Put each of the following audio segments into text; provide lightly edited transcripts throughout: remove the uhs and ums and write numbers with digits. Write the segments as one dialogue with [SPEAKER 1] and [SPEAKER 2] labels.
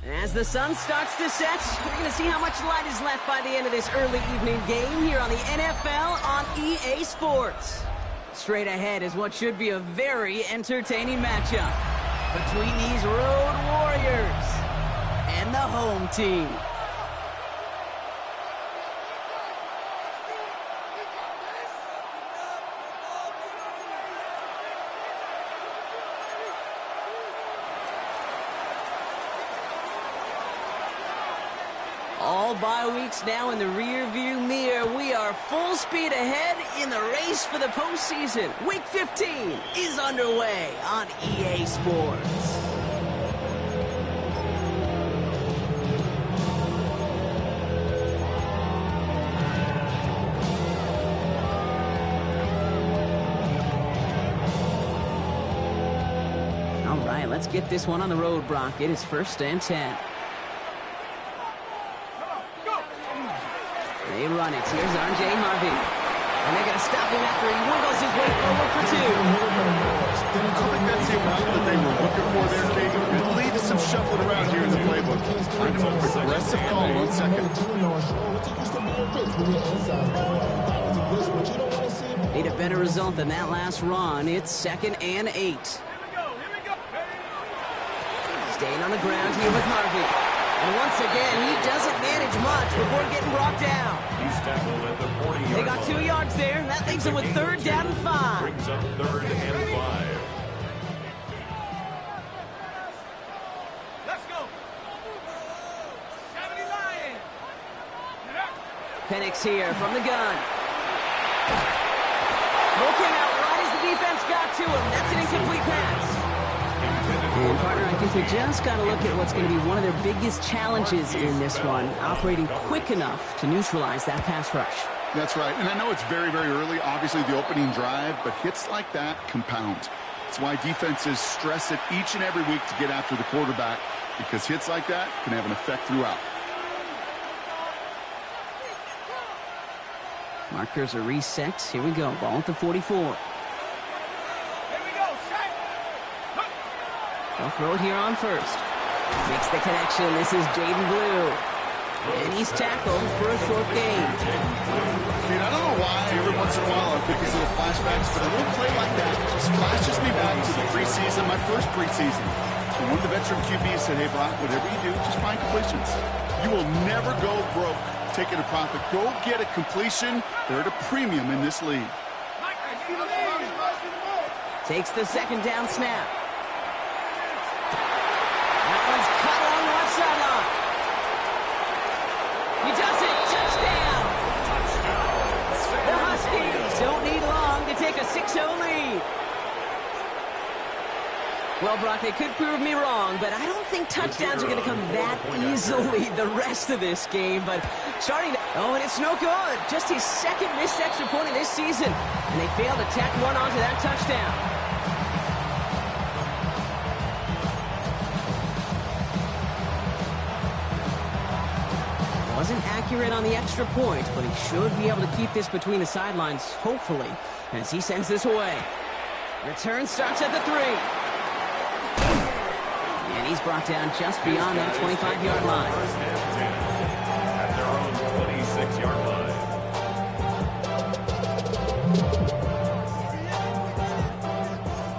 [SPEAKER 1] As the sun starts to set, we're going to see how much light is left by the end of this early evening game here on the NFL on EA Sports. Straight ahead is what should be a very entertaining matchup between these road warriors and the home team. All bye weeks now in the rear-view mirror. We are full speed ahead in the race for the postseason. Week 15 is underway on EA Sports. All right, let's get this one on the road, Brock. It is 1st and 10. They run it. Here's R.J. Harvey. And they're going to stop him after he wiggles his way forward for 2.
[SPEAKER 2] I don't think that's the amount that they were looking for there, King. It leads to some shuffling around here in the playbook. Kind of a progressive call on second.
[SPEAKER 1] Need a better result than that last run. It's 2nd and 8. Staying on the ground here with Harvey. And once again, he doesn't manage much before getting brought down.
[SPEAKER 3] He's tackled at the 40-yard
[SPEAKER 1] They got 2 yards there. That leaves him with 3rd down and 5.
[SPEAKER 3] Brings up 3rd and 5.
[SPEAKER 4] Let's go. 70 Lion.
[SPEAKER 1] Penix here from the gun. Looking out right as the defense got to him. That's an incomplete pass. And, partner, I think we just got to look at what's going to be one of their biggest challenges in this one, operating quick enough to neutralize that pass rush.
[SPEAKER 2] That's right. And I know it's very, very early, obviously the opening drive, but hits like that compound. That's why defenses stress it each and every week to get after the quarterback, because hits like that can have an effect throughout.
[SPEAKER 1] Markers are reset. Here we go. Ball at the 44. They'll throw it here on 1st. Makes the connection. This is Jaden Blue. And he's tackled for a short gain.
[SPEAKER 2] I don't know why every once in a while I pick these little flashbacks, but a little play like that just flashes me back to the preseason, my first preseason. And one of the veteran QBs said, hey, Brock, whatever you do, just find completions. You will never go broke taking a profit. Go get a completion. They're at a premium in this league.
[SPEAKER 1] Takes the 2nd down snap. That one's cut along the left sideline. He does it. Touchdown. The Huskies don't need long to take a 6-0 lead. Well, Brock, they could prove me wrong, but I don't think touchdowns are going to come that easily the rest of this game. But starting to... Oh, and it's no good. Just his 2nd missed extra point of this season. And they failed to tack one onto that touchdown. Wasn't accurate on the extra point, but he should be able to keep this between the sidelines, hopefully, as he sends this away. Return starts at the 3. And he's brought down just beyond that 25-yard line.
[SPEAKER 3] At their own 26-yard line.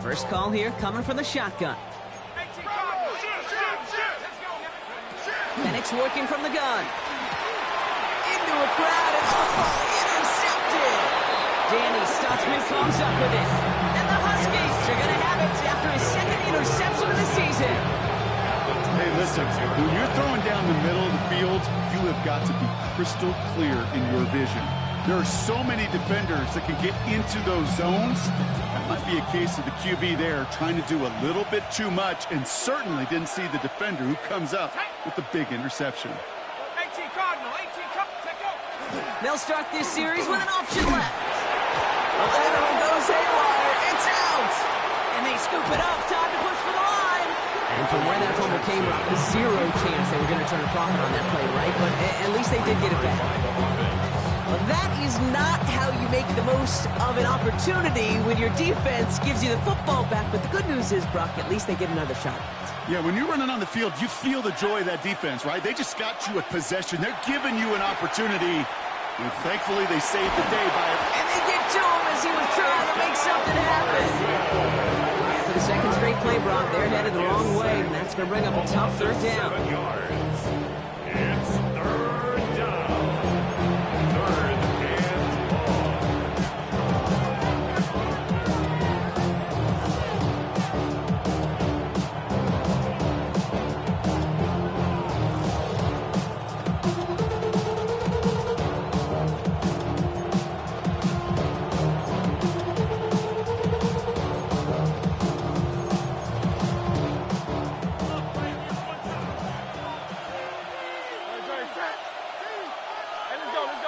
[SPEAKER 1] First call here coming from the shotgun. Penix working from the gun. Into a crowd and intercepted. Danny Stutzman comes up with it. And the Huskies are going to have it after his 2nd interception of the season.
[SPEAKER 2] Hey, listen, when you're throwing down the middle of the field, you have got to be crystal clear in your vision. There are so many defenders that can get into those zones. That might be a case of the QB there trying to do a little bit too much and certainly didn't see the defender who comes up with the big interception.
[SPEAKER 4] 18 Cardinal, 18 Cup, take go.
[SPEAKER 1] They'll start this series with an option left. The lateral goes haywire. It's out. And they scoop it up. Time to push for the line. And from where that fumble came from, 0 chance they were going to turn a profit on that play, right? But at least they did get it back. Well, that is not how you make the most of an opportunity when your defense gives you the football back. But the good news is, Brock, at least they get another shot.
[SPEAKER 2] Yeah, when you're running on the field, you feel the joy of that defense, right? They just got you at possession. They're giving you an opportunity, and thankfully they saved the day by it.
[SPEAKER 1] And they get to him as he was trying to make something happen. For the second straight play, Brock, they're headed the wrong way, and that's going to bring up a tough third down.
[SPEAKER 3] 7 yards. It's third down. Third and long.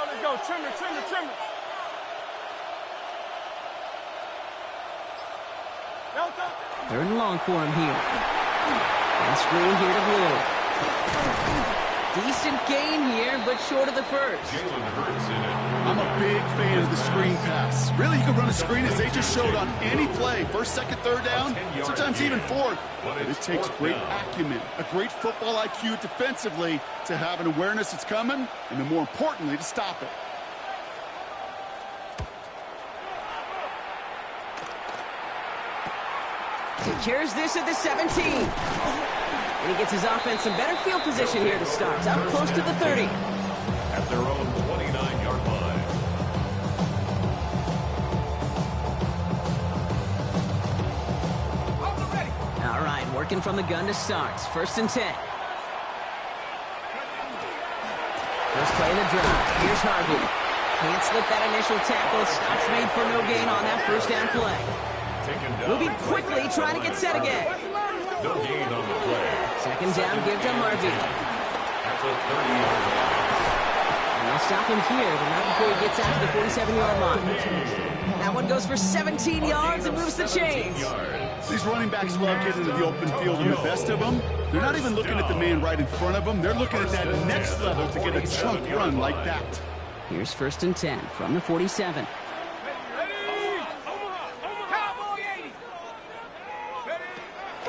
[SPEAKER 4] Let's go. Trim it.
[SPEAKER 1] Third and long for him here. And screen here to Blue. Decent gain here, but short of the first.
[SPEAKER 3] Jalen Hurts in it.
[SPEAKER 2] I'm a big fan of the screen pass. Really, you can run a screen as they just showed on any play. First, second, third down, sometimes even fourth. But it takes great acumen, a great football IQ defensively to have an awareness it's coming, and then more importantly, to stop it.
[SPEAKER 1] Secures this at the 17. And he gets his offense in better field position here to start. Up close to the 30.
[SPEAKER 3] At their own 29-yard line.
[SPEAKER 1] All right, working from the gun to start. First and 10. First play of the drive. Here's Harvey. Can't slip that initial tackle. Stops made for no gain on that first down play. Moving quickly, trying to get set again.
[SPEAKER 3] No gain on the play.
[SPEAKER 1] Second down, give to Harvey.
[SPEAKER 3] At the 30-yard line.
[SPEAKER 1] And they'll stop him here, but not before he gets out to the 47-yard line. That one goes for 17 yards and moves the chains.
[SPEAKER 2] These running backs love getting into the open field, and the best of them, they're not even looking at the man right in front of them. They're looking at that next level to get a chunk run like that.
[SPEAKER 1] Here's first and 10 from the 47.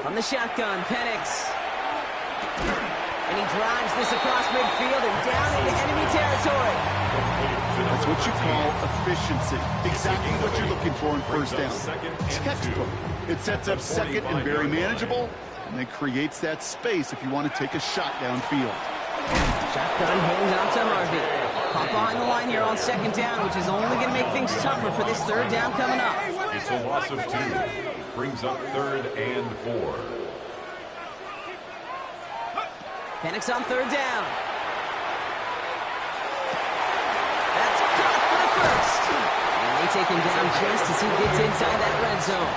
[SPEAKER 1] From the shotgun, Penix. And he drives this across midfield and down into enemy territory.
[SPEAKER 2] That's what you call efficiency. Exactly what you're looking for in first down. Textbook. It sets up second and very manageable, and then creates that space if you want to take a shot downfield.
[SPEAKER 1] Shotgun handoff to Harvey. Pop behind the line here on second down, which is only going to make things tougher for this third down coming up.
[SPEAKER 3] It's a loss of 2. Brings up third and 4.
[SPEAKER 1] Penix on third down. That's caught for the first. And they take him down just as he gets inside that red zone.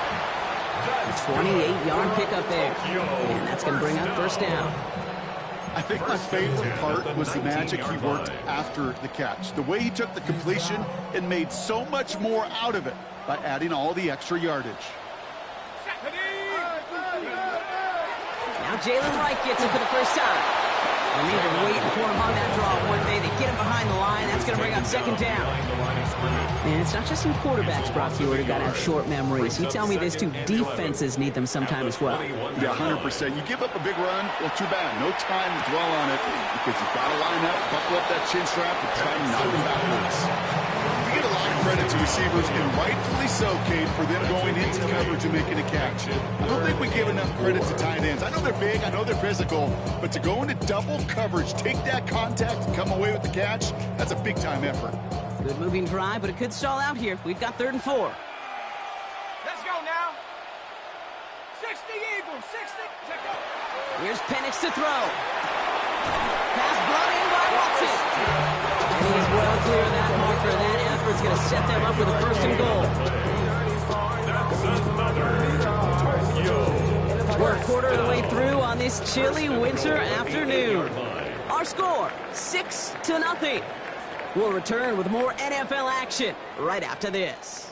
[SPEAKER 1] A 28-yard pickup there. And that's going to bring up first down.
[SPEAKER 2] I think my favorite part was the magic he worked after the catch. The way he took the completion and made so much more out of it by adding all the extra yardage.
[SPEAKER 1] Now Jalen Wright gets it for the first time. And they've been waiting for him on that draw one day. They get him behind the line. That's going to bring up second down. And it's not just some quarterbacks, Brock Hewitt, who got to have short memories. You tell me this too, defenses need them sometime as well.
[SPEAKER 2] Yeah, 100%. You give up a big run, well, too bad. No time to dwell on it because you've got to line up, buckle up that chin strap, and try to knock them backwards. We get a lot of credit to receivers, and rightfully so, Kate, for them going into coverage and making a catch. I don't think we give enough credit to tight ends. I know they're big, I know they're physical, but to go into double coverage, take that contact, and come away with the catch, that's a big-time effort.
[SPEAKER 1] Good moving drive, but it could stall out here. We've got third and 4.
[SPEAKER 4] Let's go now. 60 Eagles, 60. Check out.
[SPEAKER 1] Here's Penix to throw. Pass brought in by Watson. And he is well clear of that marker. That effort's going to set them up with a first and goal.
[SPEAKER 3] That's another.
[SPEAKER 1] We're a quarter of the way through on this chilly winter afternoon. Our score, 6-0. We'll return with more NFL action right after this.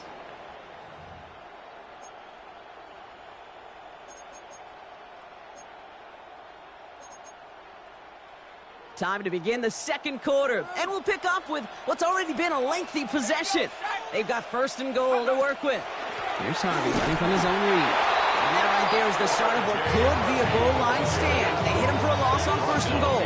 [SPEAKER 1] Time to begin the second quarter, and we'll pick up with what's already been a lengthy possession. They've got first and goal to work with. Here's Harvey running from his own read. And that right there is the start of what could be a goal line stand. They hit him for a loss on first and goal.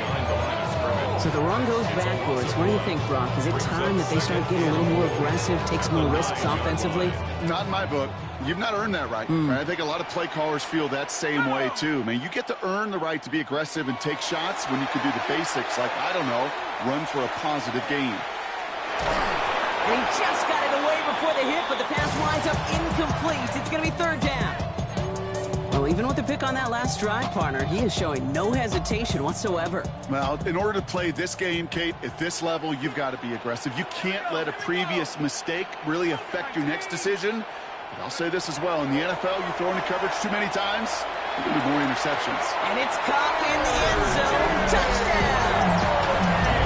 [SPEAKER 1] So the run goes backwards. What do you think, Brock? Is it time that they start getting a little more aggressive, take some more risks offensively?
[SPEAKER 2] Not in my book. You've not earned that right. I think a lot of play callers feel that same way, too. Man, you get to earn the right to be aggressive and take shots when you can do the basics, like, I don't know, run for a positive gain.
[SPEAKER 1] And he just got it away before the hit, but the pass winds up incomplete. It's going to be third down. Well, even with the pick on that last drive, partner, he is showing no hesitation whatsoever.
[SPEAKER 2] Well, in order to play this game, Kate, at this level, you've got to be aggressive. You can't let a previous mistake really affect your next decision. But I'll say this as well. In the NFL, you throw into coverage too many times, you're going to be more interceptions.
[SPEAKER 1] And it's caught in the end zone. Touchdown!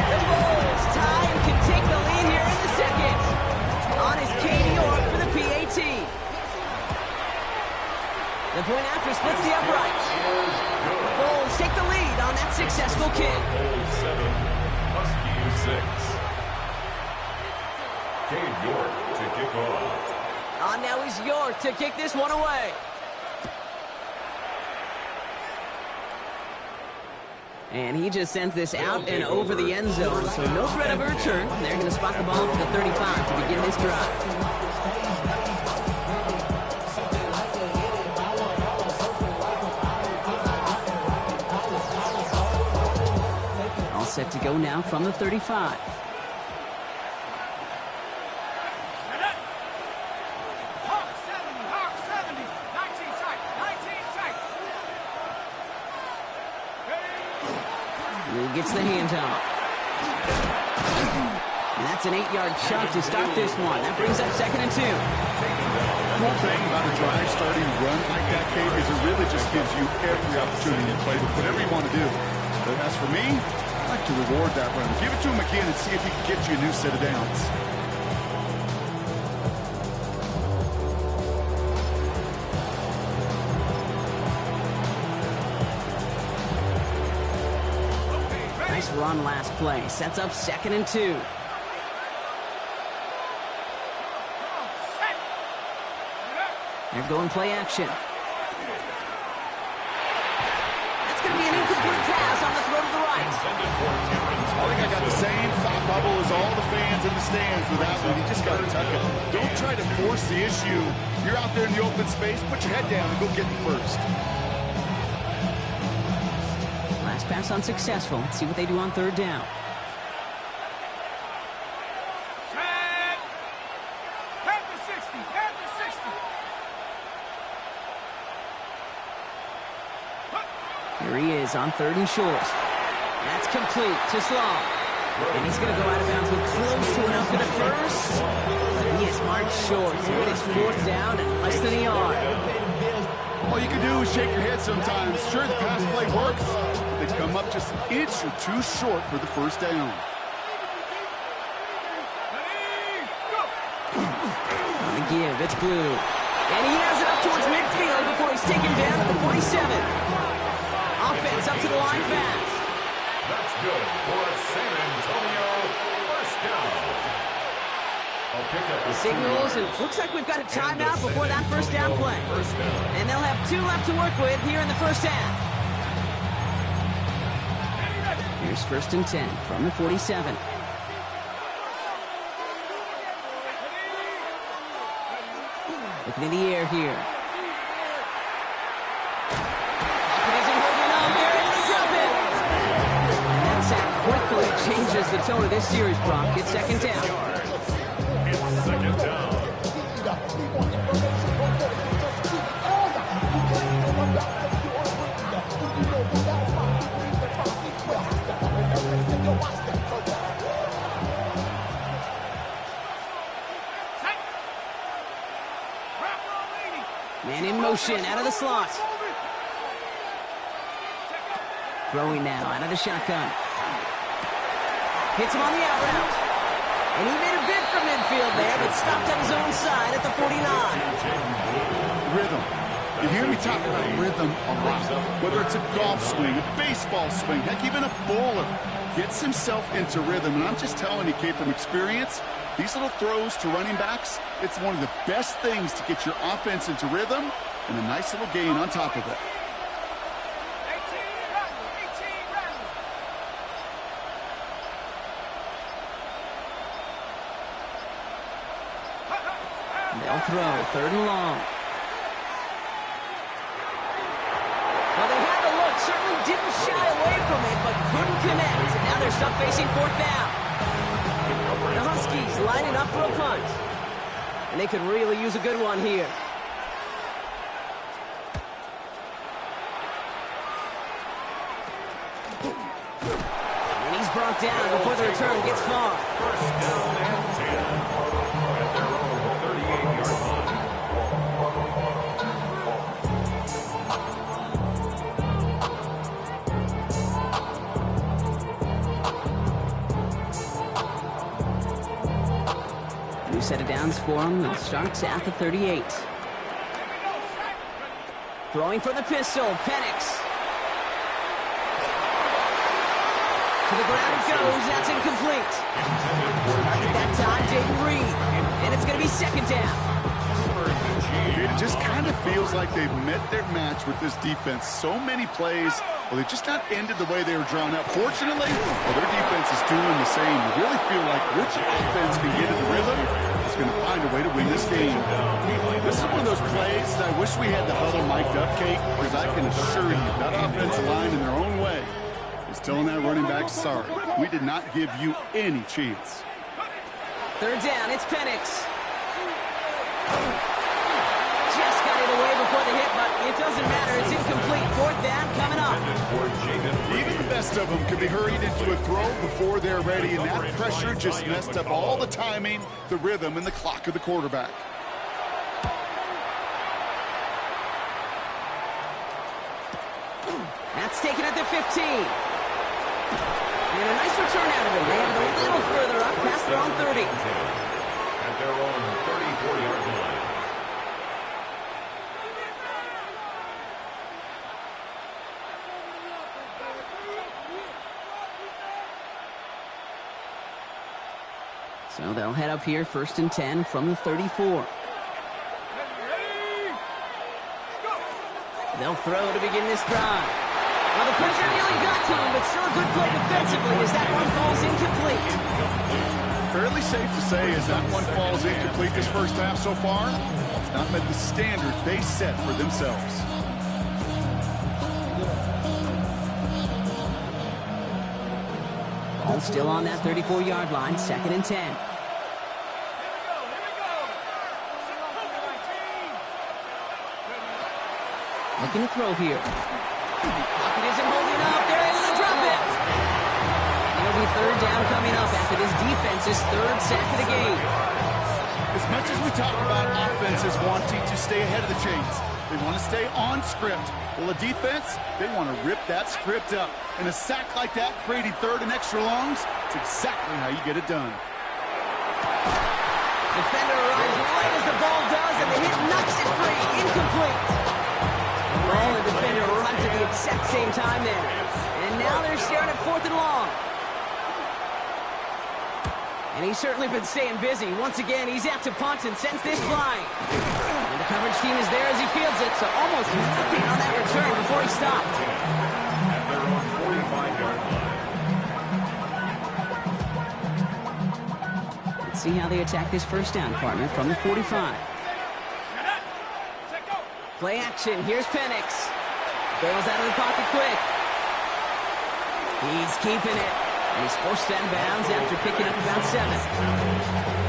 [SPEAKER 1] The Bulls tie and can take the lead here in the second. On is Katie York for the PAT. The point after splits the uprights. The Bulls take the lead on that successful kick.
[SPEAKER 3] Bulls 7, Husky 6. Cade York to kick off.
[SPEAKER 1] On now is York to kick this one away. And he just sends this out and over the end zone, so no threat of a return. They're going to spot the ball for the 35 to begin this drive. All set to go now from the 35. Gets the handoff. And that's an 8-yard chunk to start this one. That brings up 2nd and 2.
[SPEAKER 2] The whole thing about a drive starting to run like that, Kate, is it really just gives you every opportunity to play with whatever you want to do. But as for me, I like to reward that run. Give it to him again and see if he can get you a new set of downs.
[SPEAKER 1] Nice run last play. Sets up 2nd and 2. They're going play action. That's going to be an incomplete pass on the throw to the right.
[SPEAKER 2] I think I got the same thought bubble as all the fans in the stands with that one. You just got to tuck it. Don't try to force the issue. You're out there in the open space. Put your head down and go get the first.
[SPEAKER 1] Last pass unsuccessful. Let's see what they do on 3rd down. Here he is on 3rd and short. That's complete to Sloan. And he's going to go out of bounds with close to enough for the first. He is marked short. So it is 4th down and less than a yard.
[SPEAKER 2] All you can do is shake your head sometimes. Sure, the pass play works. They come up just an inch or two short for the first down.
[SPEAKER 1] On the give, it's Blue. And he has it up towards midfield before he's taken down at the 47. Offense up to the line fast.
[SPEAKER 3] That's good for San Antonio. First down.
[SPEAKER 1] The signals, and looks like we've got a timeout before that first down play. And they'll have 2 left to work with here in the first half. Here's 1st and 10 from the 47. Looking in the air here. Quickly changes the tone of this series, Brock. It's 2nd down.
[SPEAKER 3] It's 2nd down.
[SPEAKER 1] Man in motion, out of the slot. Throwing now, out of the shotgun. Hits him on the out route. And he made a bid from midfield there, but stopped on his own side at the 49.
[SPEAKER 2] Rhythm. You hear me talk about rhythm a lot. Whether it's a golf swing, a baseball swing, heck, even a bowler gets himself into rhythm. And I'm just telling you, Kate, from experience, these little throws to running backs, it's one of the best things to get your offense into rhythm and a nice little gain on top of it.
[SPEAKER 4] 18 run, 18 run.
[SPEAKER 1] They'll throw, 3rd and long. Well, they had the look, certainly didn't shy away from it, but couldn't connect. And now they're stuck facing 4th down. The Huskies lining up for a punt. And they could really use a good one here. And he's brought down before the return gets far.
[SPEAKER 3] First down and 10 at their own 38-yard line.
[SPEAKER 1] New set of downs for him. It starts at the 38. Throwing for the pistol, Penix. To the ground it goes. That's incomplete. Target that time, Jaden Reed. And it's going to be 2nd down.
[SPEAKER 2] It just kind of feels like they've met their match with this defense. So many plays, well, they just not ended the way they were drawn up. Fortunately, well, their defense is doing the same. You really feel like which offense can get in the rhythm is going to find a way to win this game. This is one of those plays that I wish we had the huddle mic'd up, Kate, because I can assure you that offensive line in their own way is telling that running back, sorry, we did not give you any chance.
[SPEAKER 1] 3rd down, it's Penix. Just got it away before the hit, but it doesn't matter. It's incomplete. 4th down coming up.
[SPEAKER 2] Even the best of them could be hurried into a throw before they're ready, and that pressure just messed up all the timing, the rhythm, and the clock of the quarterback.
[SPEAKER 1] That's taken at the 15. And a nice return out of it. They have it a little further up past their own 30.
[SPEAKER 3] At their own 34-yard line.
[SPEAKER 1] So they'll head up here 1st and 10 from the 34. They'll throw to begin this drive. Well, the pressure nearly got to him, but still a good play defensively as that one falls incomplete.
[SPEAKER 2] Fairly safe to say as that one falls incomplete this first half so far, it's not met the standard they set for themselves.
[SPEAKER 1] Ball still on that 34-yard line, 2nd and 10. Looking to throw here. Pocket isn't holding up. They're able to drop it. And it'll be 3rd down coming up after this defense's 3rd sack of the game.
[SPEAKER 2] As much as we talk about offenses wanting to stay ahead of the chains, they want to stay on script. Well, the defense, they want to rip that script up. And a sack like that, creating 3rd and extra longs, it's exactly how you get it done.
[SPEAKER 1] Defender arrives right as the ball does, and the hit knocks it free. Incomplete. The ball and defender arrived at the exact same time there. And now they're staring at 4th and long. And he's certainly been staying busy. Once again, he's out to punt and sends this flying. And the coverage team is there as he fields it, so almost nothing on that return before he stopped.
[SPEAKER 3] At their own 45-yard line.
[SPEAKER 1] Let's see how they attack this 1st down, partner, from the 45. Play action. Here's Penix. Bails out of the pocket quick. He's keeping it. And he's forced out of bounds after picking up about 7.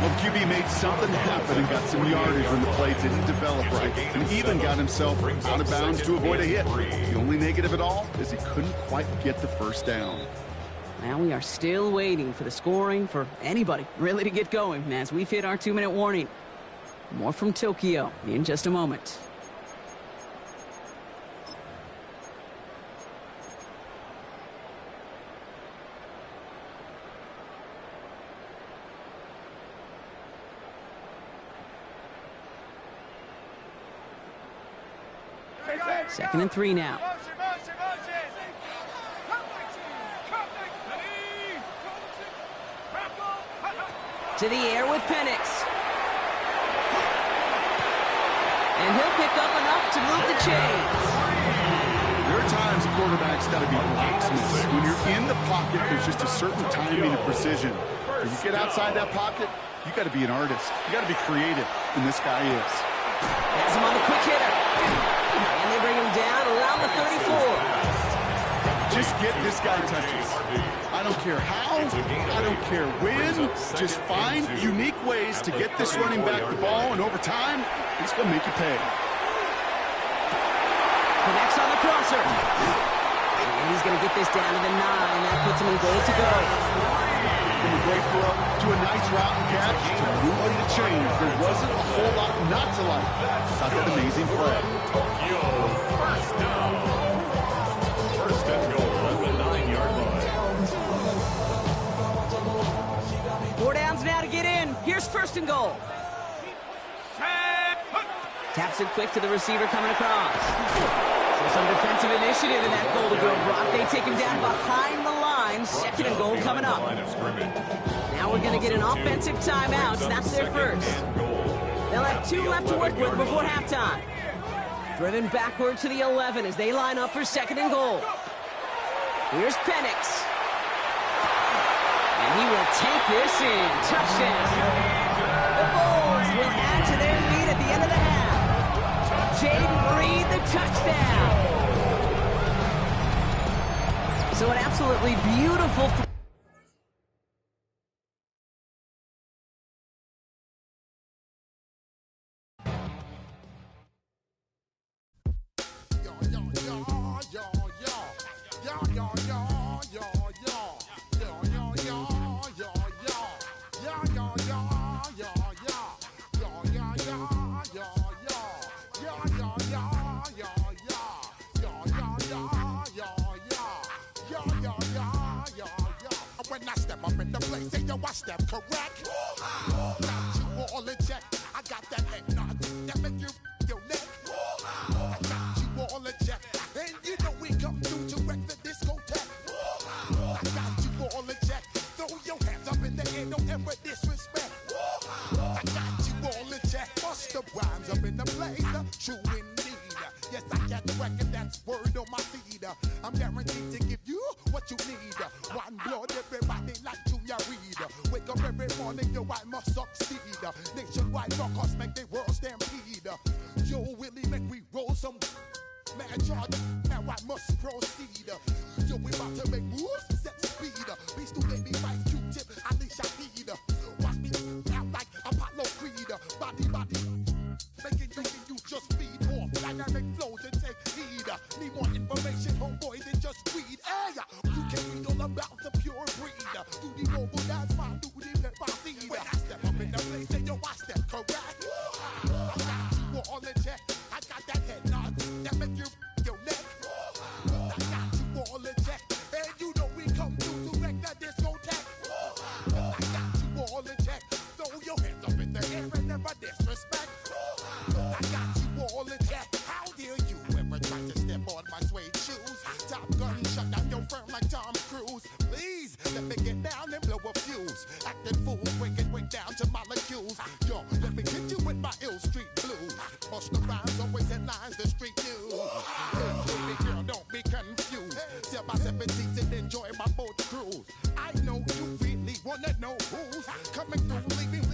[SPEAKER 2] Well, QB made something happen and got some yardage when the play didn't develop right, and even got himself out of bounds to avoid a hit. The only negative at all is he couldn't quite get the 1st down.
[SPEAKER 1] Now we are still waiting for the scoring for anybody really to get going as we've hit our 2-minute warning. More from Tokyo in just a moment. 2nd and 3 now. To the air with Penix. And he'll pick up enough to move the chains.
[SPEAKER 2] There are times a quarterback's got to be blacksmiths. When you're in the pocket, there's just a certain timing and precision. When you get outside that pocket, you got to be an artist. You got to be creative, and this guy is.
[SPEAKER 1] Has him on the quick hitter. And they bring him down around the 34.
[SPEAKER 2] Just get this guy touches. I don't care how, I don't care when. Just find unique ways to get this running back the ball, and over time, he's going to make you pay.
[SPEAKER 1] Connects on the crosser. And he's going to get this down to the 9. That puts him in goal to go.
[SPEAKER 2] From a great throw to a nice route and catch to moving the chains. There wasn't a whole lot not to like about that amazing play.
[SPEAKER 3] Tokyo, first down. First and goal at the 9-yard line.
[SPEAKER 1] 4 downs now to get in. Here's 1st and goal. Taps it quick to the receiver coming across. So some defensive initiative in that goal to go, Brock. They take him down behind the line. 2nd and goal coming up. Now we're going to get an offensive timeout. So that's their first. They'll have 2 left to work with before halftime. Driven backward to the 11 as they line up for 2nd and goal. Here's Penix. And he will take this in. Touchdown. The Bulls will add to their lead at the end of the half. Jaden Reed, the touchdown. So an absolutely beautiful
[SPEAKER 5] When I step up in the place, say yo, I step correct. Got you all in check. I got that head nod that make you your neck. I got you all in check, and you know we come through to wreck the discotheque. I got you all in check. Throw your hands up in the air, don't ever disrespect. I got you all in check. Bust the rhymes up in the blazer, true indeed. Yes, I got the record, that's word on my feed. I'm guaranteed to give you what you need. One blood, everybody like Junior Reed. Wake up every morning, yo, I must succeed. Nationwide rockers make the world stampede. Yo, Willie, make we roll some man charge. Now I must proceed. Yo, we about to make moves, set speed. Beast to baby, vice Q-tip, Alicia Heed. Watch me out like Apollo Creed. Body, making you just feed off dynamic flows and take heed. Need more information, homeboy, than just read. Hey, you can read all about the pure breed. Do the mobile dance, my duty, let my seed. When I step up in the place, say yo, I step correct. I got you all in check. I got that head nod that make you your neck. I got you all in check, and you know we come through to wreck that discotheque. I got you all in check. Throw your hands up in the air and never disrespect. I got you all in check. How dare you ever try to step on my suede shoes? Top Gun shut down your firm like Tom Cruise. Please let me get down and blow a fuse. Acting fool, breaking way down to molecules. Yo, let me hit you with my ill street blues. Bust the rhymes, always headlines the street news. Baby girl, don't be confused. Sell my 17s and enjoy my boat cruise. I know you really wanna know who's coming through, leaving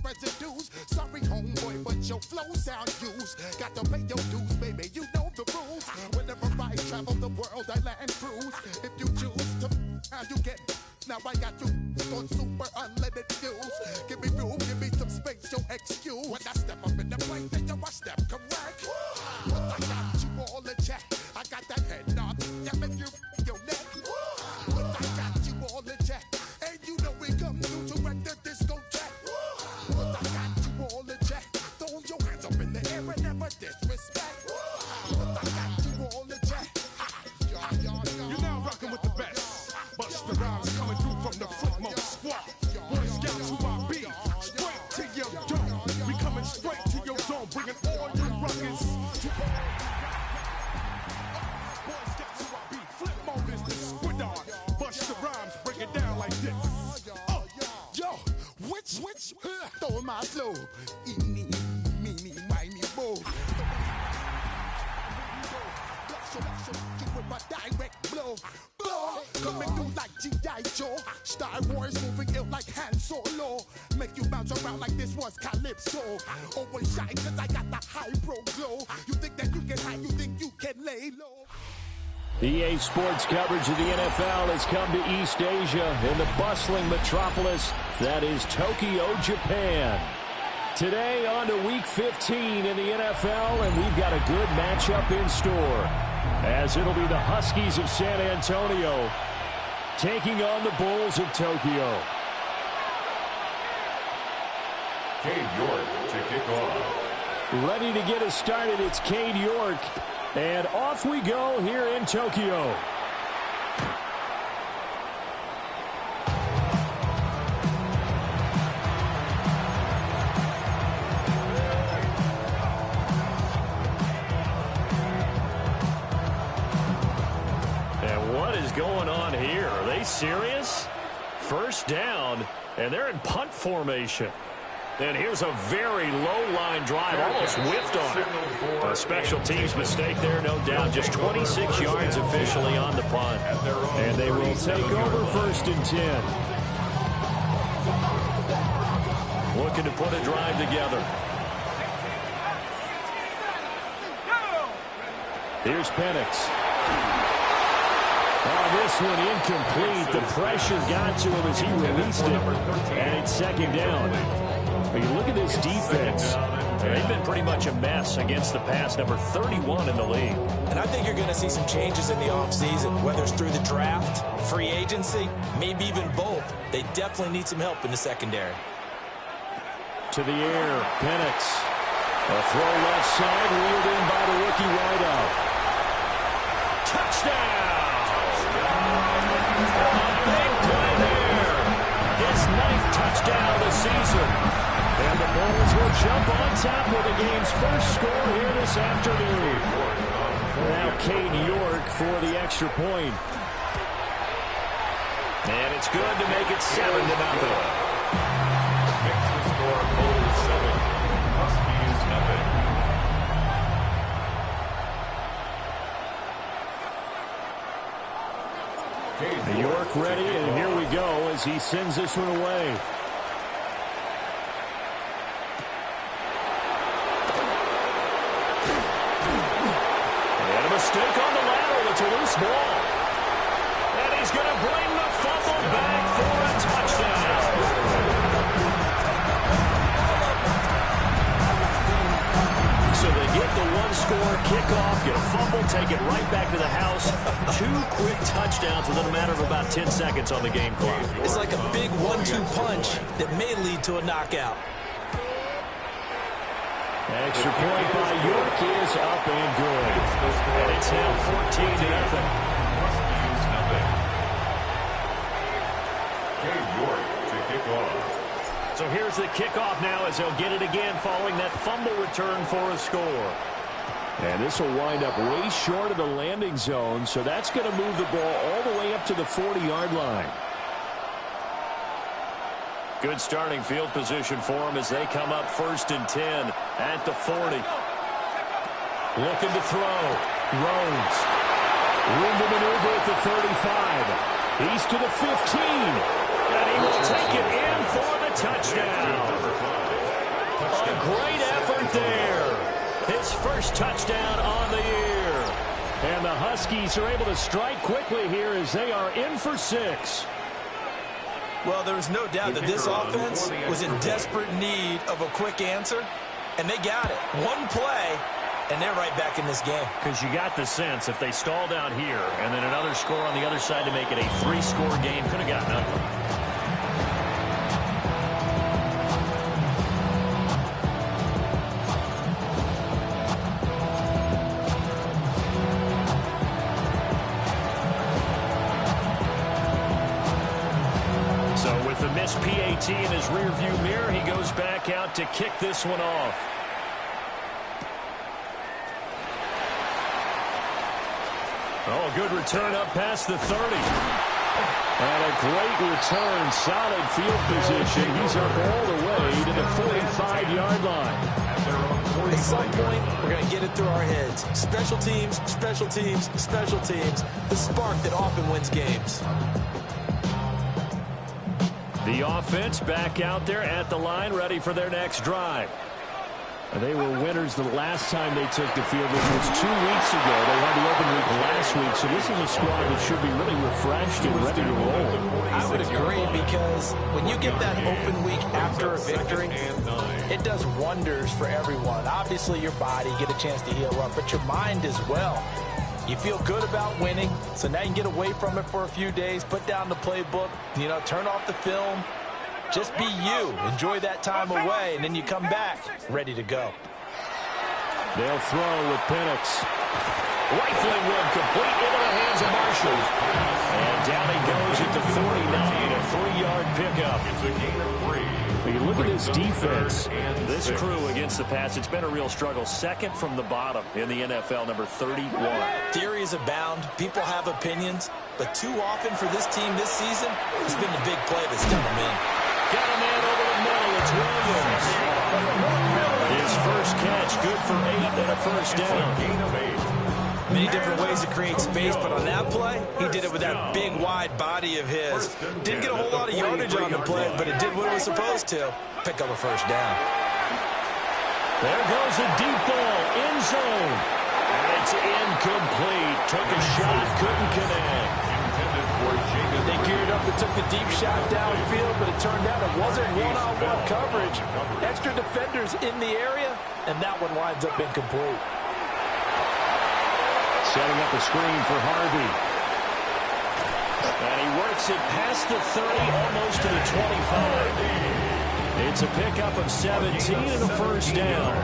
[SPEAKER 5] residues. Sorry, homeboy, but your flow sound used. Got to pay your dues, baby, you know the rules. Whenever I travel the world, I land cruise. If you choose to, how you get. Now I got you on super unleaded fuels. Give me room, give me some space, your excuse. When I step up in the place, then yo, I step correct. But I got you all in check. I got that head nod that make you your neck. But I got you all in check, and you know we come through to wreck the discotheque. But I got you all in check. Throw your hands up in the air and never disrespect. But I got you all in check.
[SPEAKER 6] You're now rocking with the best. Bust the rhymes coming through from the footmost squad. Boy Scouts who I be. Straight to your dome. We coming straight to your dome.
[SPEAKER 5] my flow. Eeny, meeny, miny, mo. With a direct blow. Coming through like G.I. Joe. Star Wars moving ill like Han Solo. Make you bounce around like this was Calypso. Always shine cause I got the high pro glow. You think that you can hide, you think you can lay low.
[SPEAKER 7] EA Sports coverage of the NFL has come to East Asia in the bustling metropolis that is Tokyo, Japan. Today on to Week 15 in the NFL, and we've got a good matchup in store, as it'll be the Huskies of San Antonio taking on the Bulls of Tokyo.
[SPEAKER 3] Cade York to kick off.
[SPEAKER 7] Ready to get us started, it's Cade York, and off we go here in Tokyo. Going on here? Are they serious? First down, and they're in punt formation. And here's a very low line drive, almost whiffed on it. A special teams mistake there, no doubt. Just 26 yards officially on the punt. And they will take over first and 10. Looking to put a drive together. Here's Penix. This one incomplete. The pressure got to him as he released it. And it's second down. But you look at this defense. They've been pretty much a mess against the pass, number 31 in the league.
[SPEAKER 8] And I think you're going to see some changes in the offseason, whether it's through the draft, free agency, maybe even both. They definitely need some help in the secondary.
[SPEAKER 7] To the air, Penix. A throw left side, reeled in by the rookie wideout. Touchdown! Big play there. His 9th touchdown of the season. And the Bulls will jump on top with the game's first score here this afternoon. Now Cade York for the extra point. And it's good to make it 7-0.
[SPEAKER 3] Makes the score Bulls 7, Huskies nothing.
[SPEAKER 7] York ready, and here we go as he sends this one away. And a mistake on the lateral. It's a loose ball. And he's going to bring the fumble back for a touchdown. So they get the one-score kickoff, get a fumble, take it right back to the house. 2 quick touchdowns within a matter of about 10 seconds on the game clock.
[SPEAKER 8] It's like a big 1-2 punch that may lead to a knockout.
[SPEAKER 7] Extra point by York is up and good. And it's now 14-0.
[SPEAKER 3] Huskies nothing. Cade York to kick off.
[SPEAKER 7] So here's the kickoff now as they'll get it again following that fumble return for a score. And this will wind up way short of the landing zone, so that's going to move the ball all the way up to the 40-yard line. Good starting field position for them as they come up first and 10 at the 40. Looking to throw. Rhodes. Room to maneuver at the 35. He's to the 15. And he will take it in for the touchdown. A great effort there. His first touchdown on the year. And the Huskies are able to strike quickly here as they are in for 6.
[SPEAKER 8] Well, there was no doubt that this offense was in desperate need of a quick answer, and they got it. One play, and they're right back in this game.
[SPEAKER 7] Because you got the sense if they stall down here and then another score on the other side to make it a 3-score game, could have gotten ugly. PAT in his rearview mirror. He goes back out to kick this one off. Oh, a good return up past the 30. And a great return, solid field position. He's up all the way to the 45-yard line.
[SPEAKER 8] At some point, we're going to get it through our heads. Special teams, special teams, special teams. The spark that often wins games.
[SPEAKER 7] The offense back out there at the line, ready for their next drive. They were winners the last time they took the field, which was 2 weeks ago. They had the open week last week, so this is a squad that should be really refreshed and ready to roll.
[SPEAKER 8] I would agree, because when you get that open week after a victory, it does wonders for everyone. Obviously, your body, get a chance to heal up, but your mind as well. You feel good about winning, so now you can get away from it for a few days, put down the playbook, turn off the film. Just be you. Enjoy that time away, and then you come back ready to go.
[SPEAKER 7] They'll throw with Penix. Rifling one complete into the hands of Marshall. And down he goes at the 49, a 3-yard pickup.
[SPEAKER 3] It's a gain of 3.
[SPEAKER 7] When you look at this defense, this crew against the pass, it's been a real struggle. Second from the bottom in the NFL, number 31.
[SPEAKER 8] Theories abound. People have opinions. But too often for this team this season, it's been the big play that's done them in.
[SPEAKER 7] Got a man over the middle. It's Williams. His first catch, good for 8 and a first down.
[SPEAKER 3] Gain of 8.
[SPEAKER 8] Many different ways to create space, but on that play, he did it with that big, wide body of his. Didn't get a whole lot of yardage on the play, but it did what it was supposed to. Pick up a first down.
[SPEAKER 7] There goes a deep ball, end zone. And it's incomplete. Took a shot, couldn't connect.
[SPEAKER 8] They geared up and took the deep shot downfield, but it turned out it wasn't one-on-one coverage. Extra defenders in the area, and that one winds up incomplete.
[SPEAKER 7] Setting up a screen for Harvey. And he works it past the 30, almost to the 25. It's a pickup of 17 and a first down.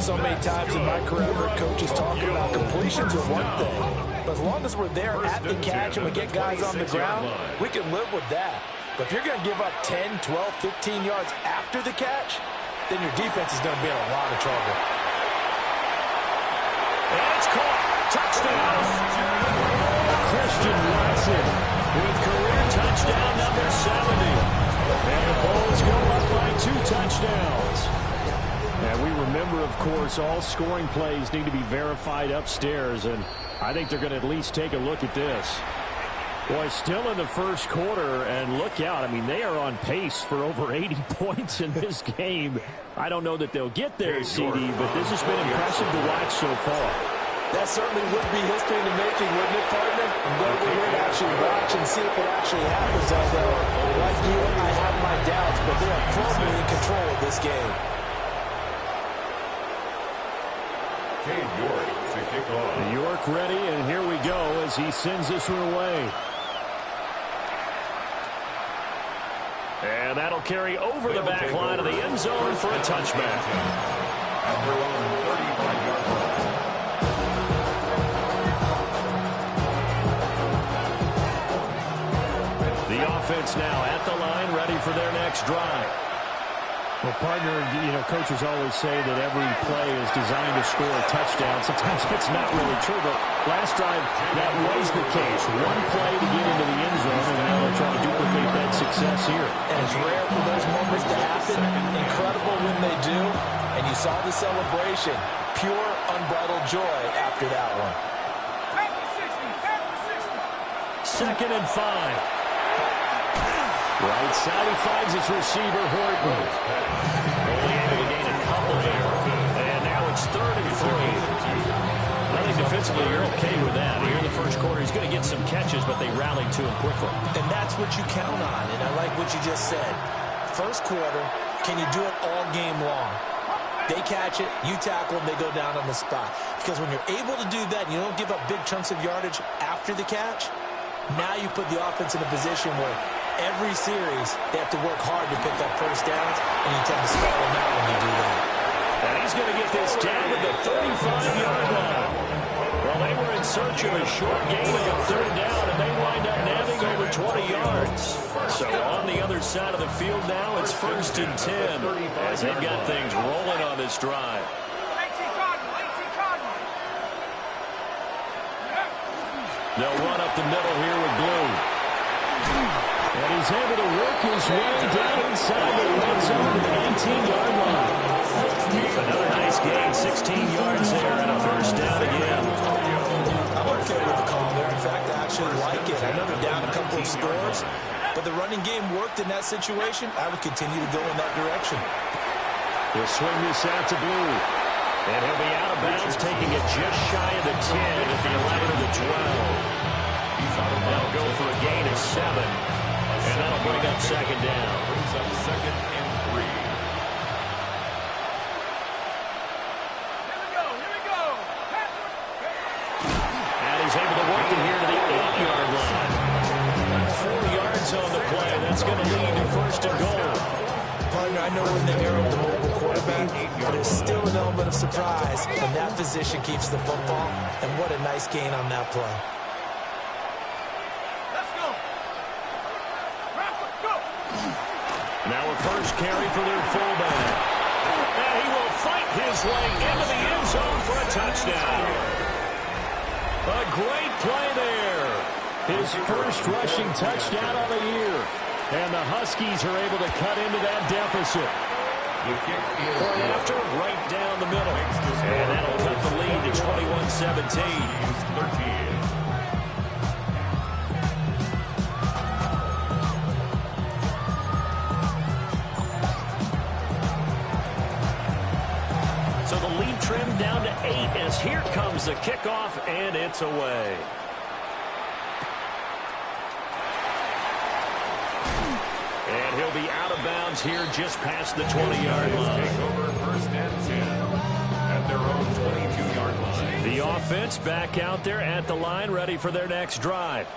[SPEAKER 8] So many times in my career, I've heard coaches talking about completions are one thing. But as long as we're there at the catch and we get guys on the ground, we can live with that. But if you're going to give up 10, 12, 15 yards after the catch, then your defense is going to be in a lot of trouble.
[SPEAKER 7] And it's caught. Touchdown. Christian Watson with career touchdown number 70. And the Bulls go up by 2 touchdowns. And we remember, of course, all scoring plays need to be verified upstairs, and I think they're going to at least take a look at this. Boy, still in the first quarter, and look out. I mean, they are on pace for over 80 points in this game. I don't know that they'll get there, CD, but this has been impressive to watch so far.
[SPEAKER 8] That certainly would be history in the making, wouldn't it, partner? I'm glad we're here to actually watch and see if it actually happens. Although, like you, I have my doubts, but they are firmly in control of this game.
[SPEAKER 3] York to kick off.
[SPEAKER 7] York ready, and here we go as he sends this one away. And that'll carry over the back line of the end zone for a touchback.
[SPEAKER 3] At their own 35-yard line.
[SPEAKER 7] The offense now at the line, ready for their next drive. Well, partner, coaches always say that every play is designed to score a touchdown. Sometimes that's not really true, but last drive, that was the case. One play to get into the end zone, and now they're trying to duplicate that success here.
[SPEAKER 8] And it's rare for those moments to happen. Incredible when they do. And you saw the celebration. Pure, unbridled joy after that one.
[SPEAKER 7] 2nd and 5. Right side, he finds his receiver, Horton. Only able to gain a couple there. And now it's 3rd and 3. I think defensively you're okay with that. Here in the first quarter, he's going to get some catches, but they rallied to him quickly.
[SPEAKER 8] And that's what you count on, and I like what you just said. First quarter, can you do it all game long? They catch it, you tackle them, they go down on the spot. Because when you're able to do that, and you don't give up big chunks of yardage after the catch, now you put the offense in a position where every series, they have to work hard to pick up first downs, and you tend to spell them out when you do that.
[SPEAKER 7] And he's going to get this down to the 35-yard line. Well, they were in search of a short gain of a 3rd down, and they wind up nabbing over 20 yards. So on the other side of the field now, it's 1st and 10, as they've got things rolling on this drive. They'll run up the middle here with Blue. is able to work his way down inside the red zone to the 18-yard line. Another nice gain, 16 yards there, and a first down again.
[SPEAKER 8] I'm okay with the call there. In fact, I actually like it. I know they're down a couple of scores, but the running game worked in that situation. I would continue to go in that direction.
[SPEAKER 7] He'll swing this out to Blue. And he'll be out of bounds, taking it just shy of the 10 at the 11 of the 12. They'll go for a gain of 7, and that'll bring up second down.
[SPEAKER 3] Brings up 2nd and 3.
[SPEAKER 4] Here we go.
[SPEAKER 7] And he's able to work it here to the 8-yard line. 4 yards on the play. That's going to lead to first and goal.
[SPEAKER 8] Partner, I know we're in the era of the mobile quarterback, but there's still an element of surprise when that position keeps the football, and what a nice gain on that play.
[SPEAKER 7] Now a first carry for their fullback. And he will fight his way into the end zone for a touchdown. A great play there. His first rushing touchdown of the year. And the Huskies are able to cut into that deficit. Point after, right down the middle. And that'll cut the lead to 21-17. So the lead trimmed down to 8 as here comes the kickoff, and it's away. And he'll be out of bounds here just past the 20-yard line.
[SPEAKER 3] Take over 1st and 10 at their own 22-yard line.
[SPEAKER 7] The offense back out there at the line, ready for their next drive.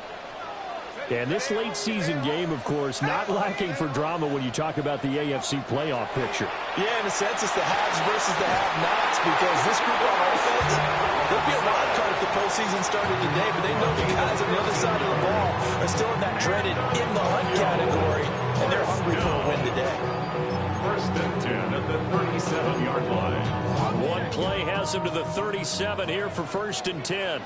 [SPEAKER 7] And this late season game, of course, not lacking for drama when you talk about the AFC playoff picture.
[SPEAKER 8] Yeah, in a sense, it's the haves versus the have-nots, because this group on offense, they'll be a wild card if the postseason started today, but they know the guys on the other side of the ball are still in that dreaded in-the-hunt category, and they're hungry for a win today.
[SPEAKER 3] 1st and 10 at the 37-yard line.
[SPEAKER 7] One play has them to the 37 here for 1st and 10.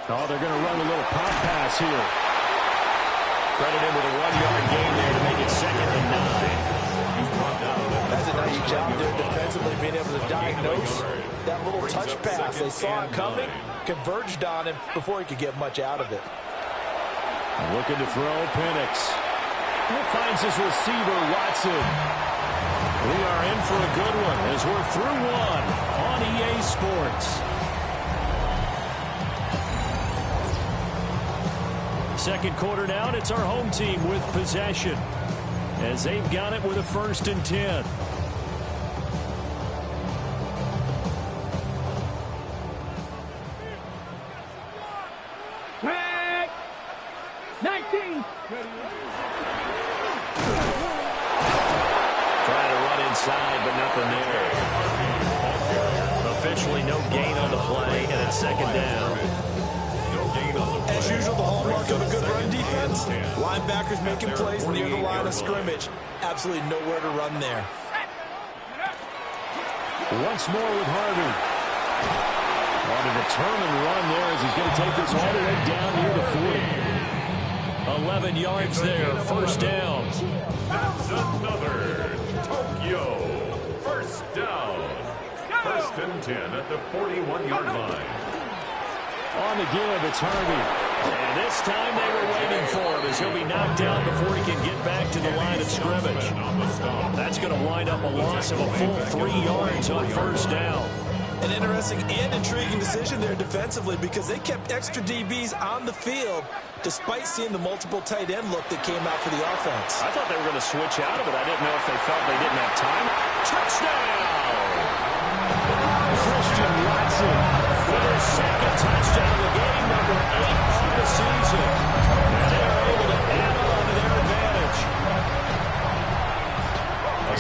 [SPEAKER 7] Oh, they're going to run a little pop pass here. Credit him with a 1-yard gain there to make it 2nd and 9.
[SPEAKER 8] That's a nice job there defensively, being able to diagnose that little touch pass. They saw it coming, converged on him before he could get much out of it.
[SPEAKER 7] Looking to throw, Penix. Finds his receiver, Watson. We are in for a good one as we're through one on EA Sports. Second quarter now, and it's our home team with possession as they've got it with a 1st and 10.
[SPEAKER 4] Back. 19.
[SPEAKER 7] Trying to run inside, but nothing there. Officially no gain on the play, and it's 2nd down.
[SPEAKER 8] As usual, the hallmark of a good run defense, linebackers making plays near the line of scrimmage. Absolutely nowhere to run there.
[SPEAKER 7] Once more with Harvey. On a determined run there as he's going to take this all the way down near the 40. 11 yards there, 1st down.
[SPEAKER 3] That's another Tokyo 1st down. 1st and 10 at the 41-yard line.
[SPEAKER 7] On the give, it's Harvey. And this time they were waiting for him as he'll be knocked down before he can get back to the line of scrimmage. That's going to wind up a loss of a full 3 yards on 1st down.
[SPEAKER 8] An interesting and intriguing decision there defensively, because they kept extra DBs on the field despite seeing the multiple tight end look that came out for the offense.
[SPEAKER 7] I thought they were going to switch out of it. I didn't know if they felt they didn't have time. Touchdown! Christian Watson with his 2nd touchdown of the game, number 8 of the season. And they are able to add on to their advantage.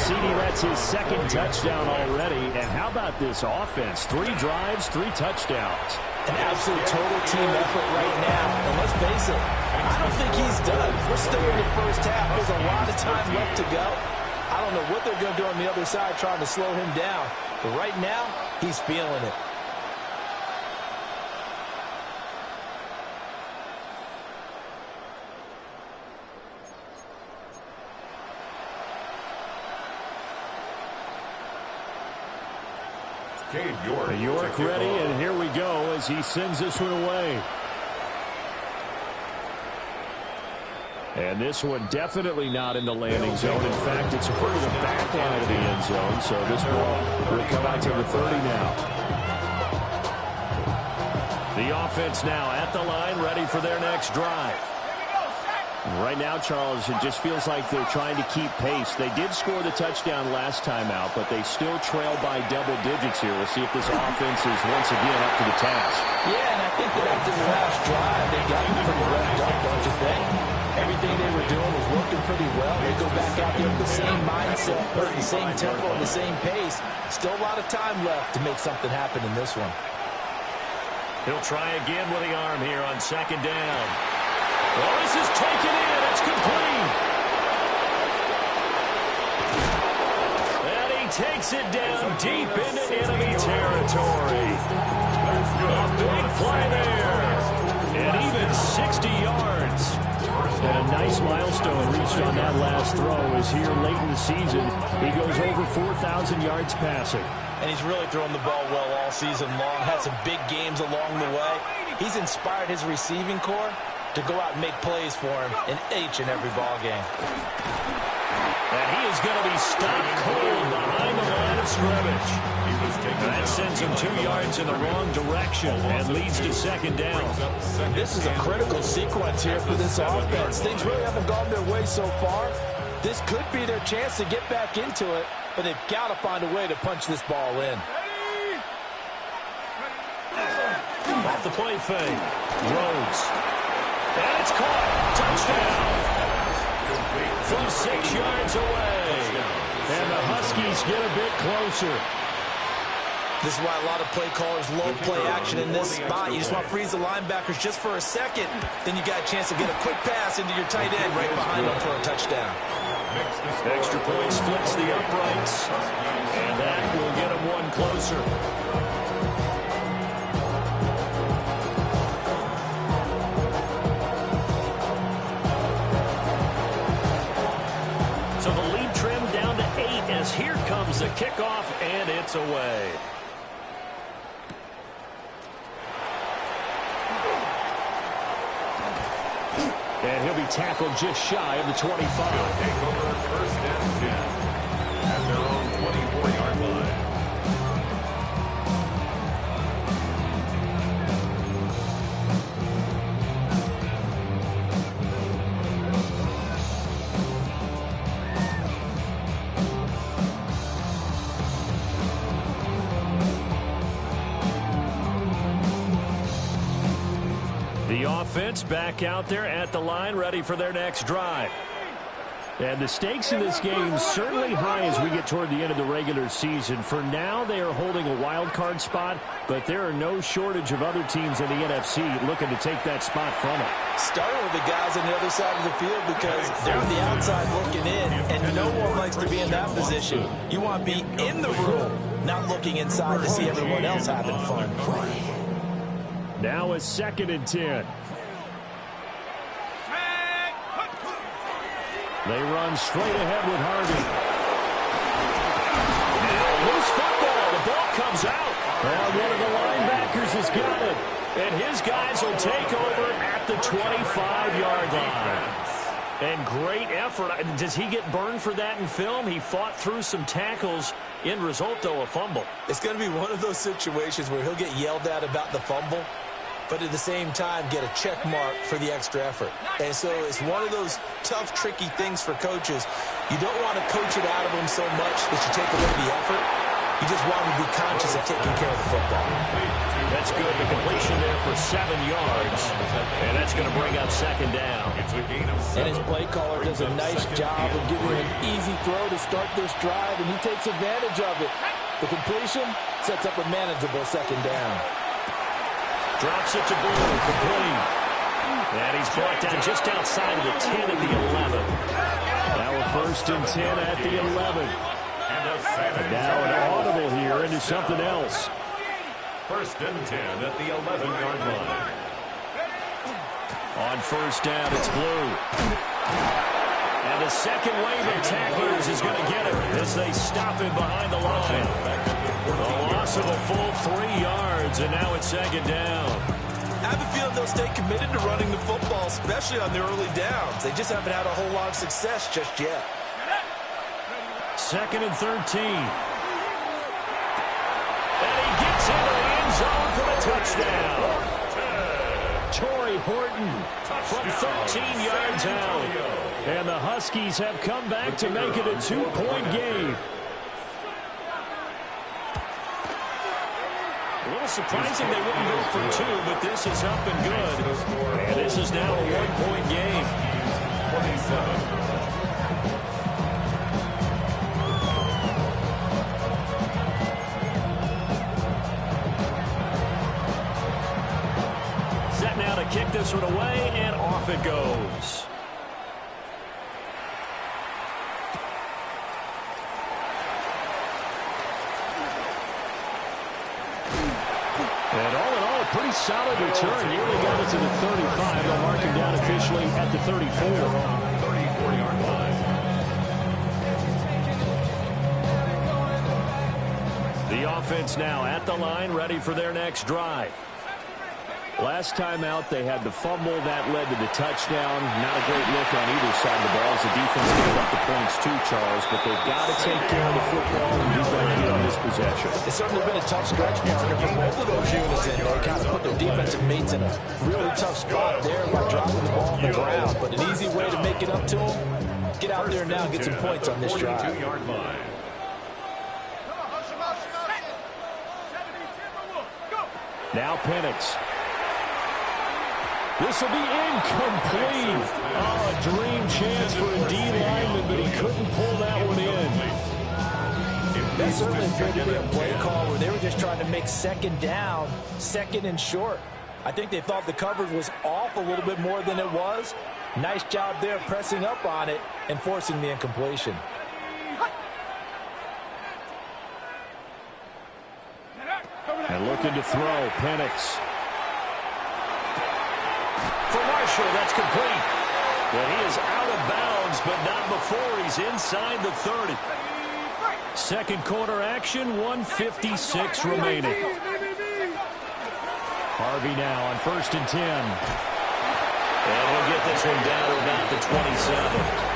[SPEAKER 7] CD, that's his 2nd touchdown already. And how about this offense? 3 drives, 3 touchdowns.
[SPEAKER 8] An absolute total team effort right now. And let's face it, I don't think he's done. We're still in the 1st half. There's a lot of time left to go. I don't know what they're going to do on the other side trying to slow him down. But right now, he's feeling it.
[SPEAKER 7] York ready, and here we go as he sends this one away. And this one definitely not in the landing zone. In fact, it's part of the back line of the end zone, so this ball will come out to the 30 now. The offense now at the line, ready for their next drive. Right now, Charles, it just feels like they're trying to keep pace. They did score the touchdown last time out, but they still trail by double digits here. We'll see if this offense is once again up to the task.
[SPEAKER 8] Yeah, and I think that after the last drive, they got pretty revved up, don't you think? Everything they were doing was working pretty well. They go back out there with the same mindset, the same tempo, and the same pace. Still a lot of time left to make something happen in this one.
[SPEAKER 7] He'll try again with the arm here on second down. Well, this is taken in. It's complete. And he takes it down deep into enemy territory. A big play there. And even 60 yards. And a nice milestone reached on that last throw as here late in the season, he goes over 4,000 yards passing.
[SPEAKER 8] And he's really thrown the ball well all season long. Had some big games along the way. He's inspired his receiving corps to go out and make plays for him in each and every ball game.
[SPEAKER 7] And he is going to be stopped cold behind the line of scrimmage. That sends him 2 yards in the wrong direction and leads to second down.
[SPEAKER 8] This is a critical sequence here for this offense. Things really haven't gone their way so far. This could be their chance to get back into it, but they've got to find a way to punch this ball in.
[SPEAKER 7] Off the play fake. Rhodes. And it's caught. Touchdown. From 6 yards away. And the Huskies get a bit closer.
[SPEAKER 8] This is why a lot of play callers love play action in this spot. You just want to freeze the linebackers just for a second. Then you got a chance to get a quick pass into your tight end right behind them for a touchdown.
[SPEAKER 7] Extra point splits the uprights. And that will get them one closer. So the lead trimmed down to 8 as here comes the kickoff, and it's away. And he'll be tackled just shy of the 25.
[SPEAKER 3] Take over first and 10 at their own 24-yard line.
[SPEAKER 7] The offense back out there at the line, ready for their next drive. And the stakes in this game certainly high as we get toward the end of the regular season. For now, they are holding a wild card spot, but there are no shortage of other teams in the NFC looking to take that spot from them.
[SPEAKER 8] Starting with the guys on the other side of the field because they're on the outside looking in, and no one likes to be in that position. You want to be in the room, not looking inside to see everyone else having fun.
[SPEAKER 7] Now a 2nd and 10. They run straight ahead with Harvey. Now loose football. The ball comes out. And one of the linebackers has got it. And his guys will take over at the 25-yard line. And great effort. Does he get burned for that in film? He fought through some tackles. End result, though, a fumble.
[SPEAKER 8] It's going to be one of those situations where he'll get yelled at about the fumble, but at the same time get a check mark for the extra effort. And so it's one of those tough, tricky things for coaches. You don't want to coach it out of them so much that you take away the effort. You just want them to be conscious of taking care of the football.
[SPEAKER 7] That's good. The completion there for 7 yards. And that's going to bring up second down.
[SPEAKER 8] And his play caller does a nice job of giving an easy throw to start this drive, and he takes advantage of it. The completion sets up a manageable second down.
[SPEAKER 7] Drops it to Blue, complete. And he's brought down just outside of the 10 at the 11. Now a 1st and 10 at the 11. And now an audible here into something else.
[SPEAKER 3] 1st and 10 at the 11-yard line.
[SPEAKER 7] On 1st down, it's Blue. And the second wave of tacklers is going to get him as they stop him behind the line. A loss of a full 3 yards, and now it's 2nd down.
[SPEAKER 8] I have a feeling they'll stay committed to running the football, especially on the early downs. They just haven't had a whole lot of success just yet.
[SPEAKER 7] 2nd and 13. And he gets into the end zone for the touchdown. Torrey Horton from 13 yards out. And the Huskies have come back to make it a 2-point game. A little surprising they wouldn't go for 2, but this is up and good. And this is now a 1-point game.
[SPEAKER 3] 27.
[SPEAKER 7] Now to kick this one away, and off it goes. And all in all, a pretty solid return. Nearly got it to the 35. They'll mark him down officially at the 34.
[SPEAKER 3] 34-yard line.
[SPEAKER 7] The offense now at the line, ready for their next drive. Last time out, they had the fumble that led to the touchdown. Not a great look on either side of the ball as the defense gave up the points too, Charles. But they've got to take care of the football and do better on this possession.
[SPEAKER 8] It's certainly been a tough stretch, partner, for both of those units. And they kind of put their defensive mates in a really tough spot there by dropping the ball on the ground. But an easy way to make it up to them, get out there now and get some points on this drive.
[SPEAKER 3] 42-yard line.
[SPEAKER 7] Now Penix. This will be incomplete. Oh, a dream chance for a D lineman, but he couldn't pull that one in.
[SPEAKER 8] That certainly appeared to be a play call where they were just trying to make 2nd down, 2nd and short. I think they thought the coverage was off a little bit more than it was. Nice job there pressing up on it and forcing the incompletion.
[SPEAKER 7] And looking to throw, Penix. For Marshall, that's complete. But he is out of bounds, but not before he's inside the 30. 2nd quarter action, 1:56 remaining. Harvey now on 1st and 10. And he'll get this one down to about the 27.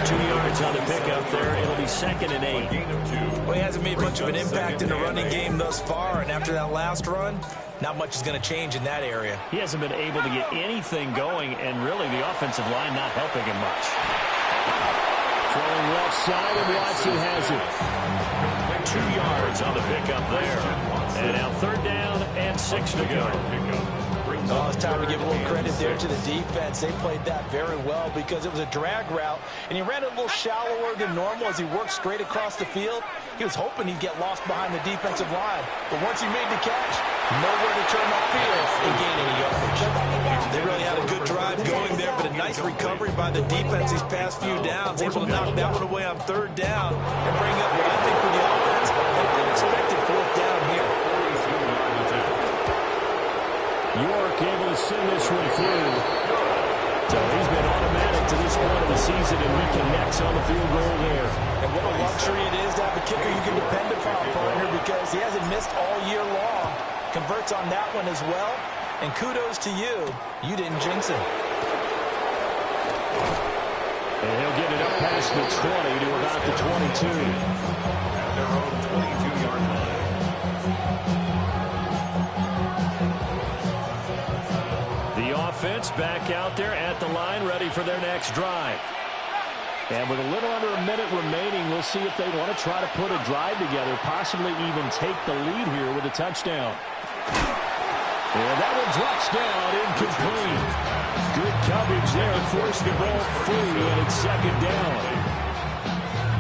[SPEAKER 7] 2 yards on the pickup there. It'll be 2nd and 8.
[SPEAKER 8] Well, he hasn't made much of an impact in the running game thus far, and after that last run, not much is going to change in that area.
[SPEAKER 7] He hasn't been able to get anything going, and really the offensive line not helping him much. Throwing left side, and Watson has it. 2 yards on the pickup there. And now 3rd down and 6 to go.
[SPEAKER 8] Oh, it's time to give a little credit there to the defense. They played that very well because it was a drag route, and he ran it a little shallower than normal as he worked straight across the field. He was hoping he'd get lost behind the defensive line, but once he made the catch, nowhere to turn upfield and gain any yardage. They really had a good drive going there, but a nice recovery by the defense these past few downs, able to knock that one away on 3rd down and bring up what I think for the offense, an unexpected 4th down here.
[SPEAKER 7] York able to send this one through. So he's been automatic to this point of the season, and he connects on the field goal there.
[SPEAKER 8] And what a luxury it is to have a kicker you can depend upon, partner, because he hasn't missed all year long. Converts on that one as well. And kudos to you. You didn't jinx him.
[SPEAKER 7] And he'll get it up past the 20 to about the 22.
[SPEAKER 3] At their own 22-yard line.
[SPEAKER 7] The offense back out there at the line, ready for their next drive. And with a little under a minute remaining, we'll see if they want to try to put a drive together, possibly even take the lead here with a touchdown. And that one drops down, incomplete. Good coverage there, forced the ball free, and it's 2nd down.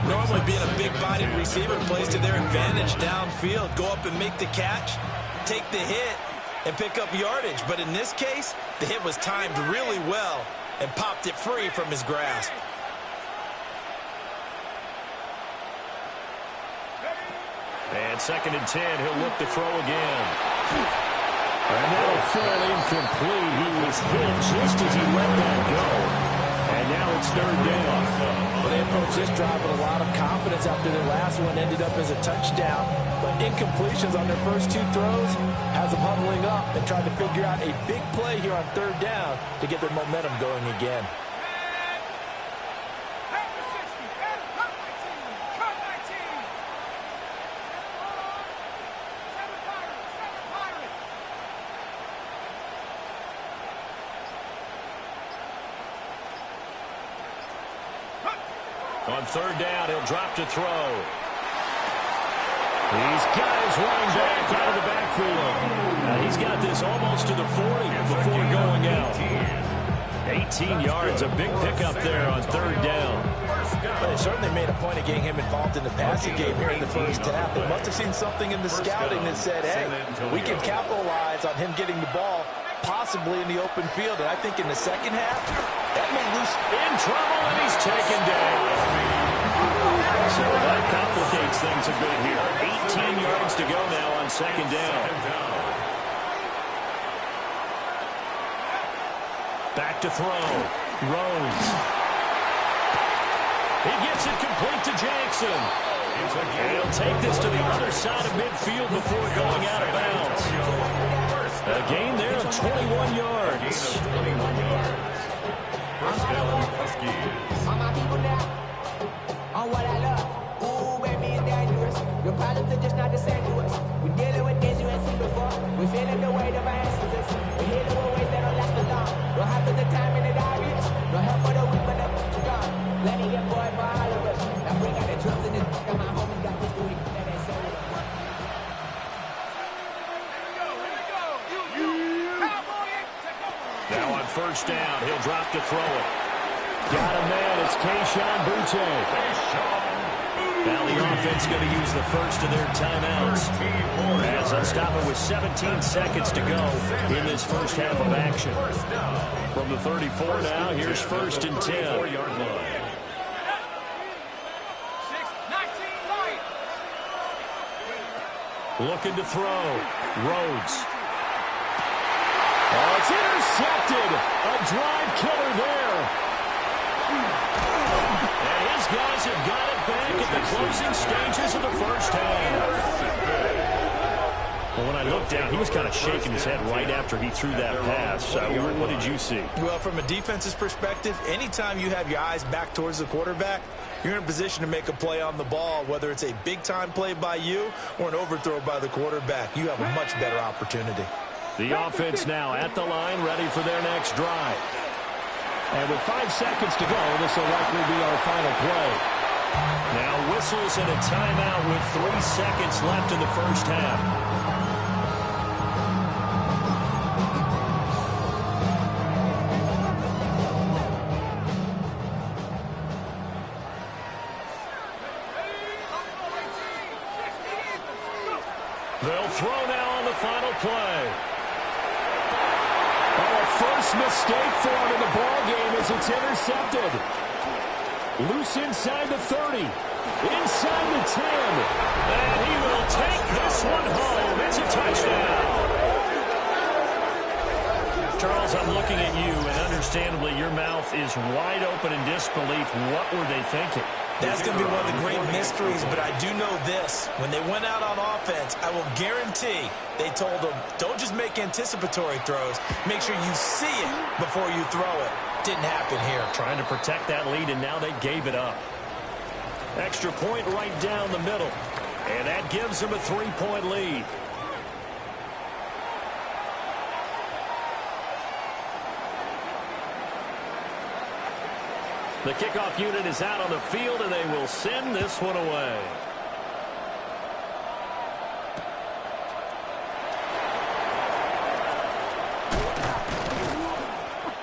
[SPEAKER 8] Normally being a big-bodied receiver plays to their advantage downfield. Go up and make the catch, take the hit, and pick up yardage. But in this case, the hit was timed really well and popped it free from his grasp.
[SPEAKER 7] And 2nd and 10. He'll look to throw again. And that'll fall incomplete. He was hit just as he let that go. And now it's 3rd down.
[SPEAKER 8] Well, they approached this drive with a lot of confidence after their last one ended up as a touchdown. But incompletions on their first 2 throws has them huddling up and trying to figure out a big play here on 3rd down to get their momentum going again.
[SPEAKER 7] On 3rd down, he'll drop to throw. He's got his running back out of the backfield. He's got this almost to the 40 before going out. 18 yards, a big pickup there on 3rd down.
[SPEAKER 8] But they certainly made a point of getting him involved in the passing game here in the first half. They must have seen something in the scouting that said, hey, we can capitalize on him getting the ball possibly in the open field. And I think in the second half, that may loose
[SPEAKER 7] in trouble, and he's taken down. So that complicates things a bit here. 18 yards to go now on 2nd down. Back to throw. Rhodes. He gets it complete to Jackson. And he'll take this to the other side of midfield before going out of bounds. A gain there of 21 yards.
[SPEAKER 3] First down, Huskies.
[SPEAKER 9] All my people now, on what I love. Ooh, baby, it's dangerous. Your problems are just not the same to us. We're dealing with things you ain't seen before. We're feeling the weight of our ancestors. We're healing with ways that don't last for long. Don't have the time in the diaries. No help for the weak, but the gone. Let it get boy for all of us. Now bring out the drums in this and my homies got this doing. That ain't so.
[SPEAKER 7] Now on 1st down, he'll drop to throw it. Got a man, it's Kayshon Boutte. Now the offense going to use the first of their timeouts. As they'll stop it with 17 seconds to go in this first half of action. From the 34 now, here's 1st and 10.
[SPEAKER 3] 4-yard line.
[SPEAKER 7] Looking to throw. Rhodes. Oh, it's intercepted. A drive killer there. And his guys have got it back at the closing stages of the first half. Well, when I looked down, he was kind of shaking his head right after he threw that pass. What did you see?
[SPEAKER 8] Well, from a defense's perspective, anytime you have your eyes back towards the quarterback, you're in a position to make a play on the ball, whether it's a big-time play by you or an overthrow by the quarterback. You have a much better opportunity.
[SPEAKER 7] The offense now at the line, ready for their next drive. And with 5 seconds to go, this will likely be our final play. Now whistles and a timeout with 3 seconds left in the first half. They'll throw now on the final play. Oh, a first mistake for him in the ball game as it's intercepted. Loose inside the 30. Inside the 10. And he will take this one home. It's a touchdown. Charles, I'm looking at you, and understandably your mouth is wide open in disbelief. What were they thinking?
[SPEAKER 8] That's going to be one of the great mysteries, but I do know this. When they went out on offense, I will guarantee they told them, don't just make anticipatory throws. Make sure you see it before you throw it. Didn't happen here.
[SPEAKER 7] Trying to protect that lead, and now they gave it up. Extra point right down the middle. And that gives them a 3-point lead. The kickoff unit is out on the field, and they will send this one away.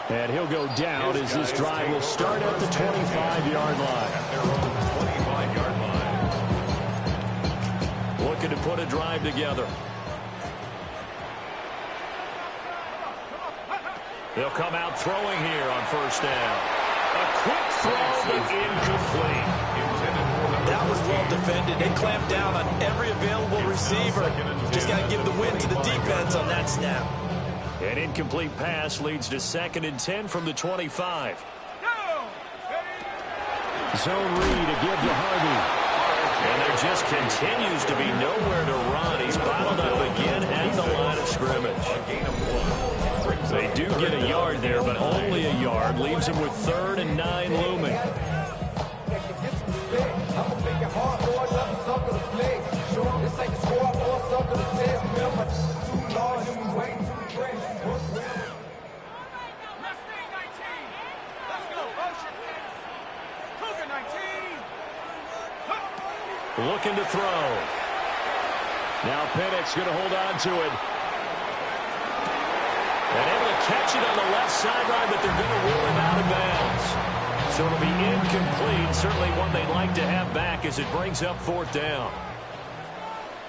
[SPEAKER 7] And he'll go down as this drive will start at the 25-yard line.
[SPEAKER 3] At their own 25-yard line.
[SPEAKER 7] Looking to put a drive together. They'll come out throwing here on first down. A quick throw, but incomplete.
[SPEAKER 8] That was well defended. They clamped down on every available receiver. Just got to give the win to the defense on that snap.
[SPEAKER 7] An incomplete pass leads to 2nd and 10 from the 25. Zone read to give to Harvey. And there just continues to be nowhere to run. He's bottled up again at the line of scrimmage. They do get a yard there, but only a yard. Leaves him with 3rd and 9 looming. Looking to throw. Now Pennick's going to hold on to it. And able to catch it on the left sideline, but they're going to rule him out of bounds. So it'll be incomplete. Certainly one they'd like to have back as it brings up 4th down.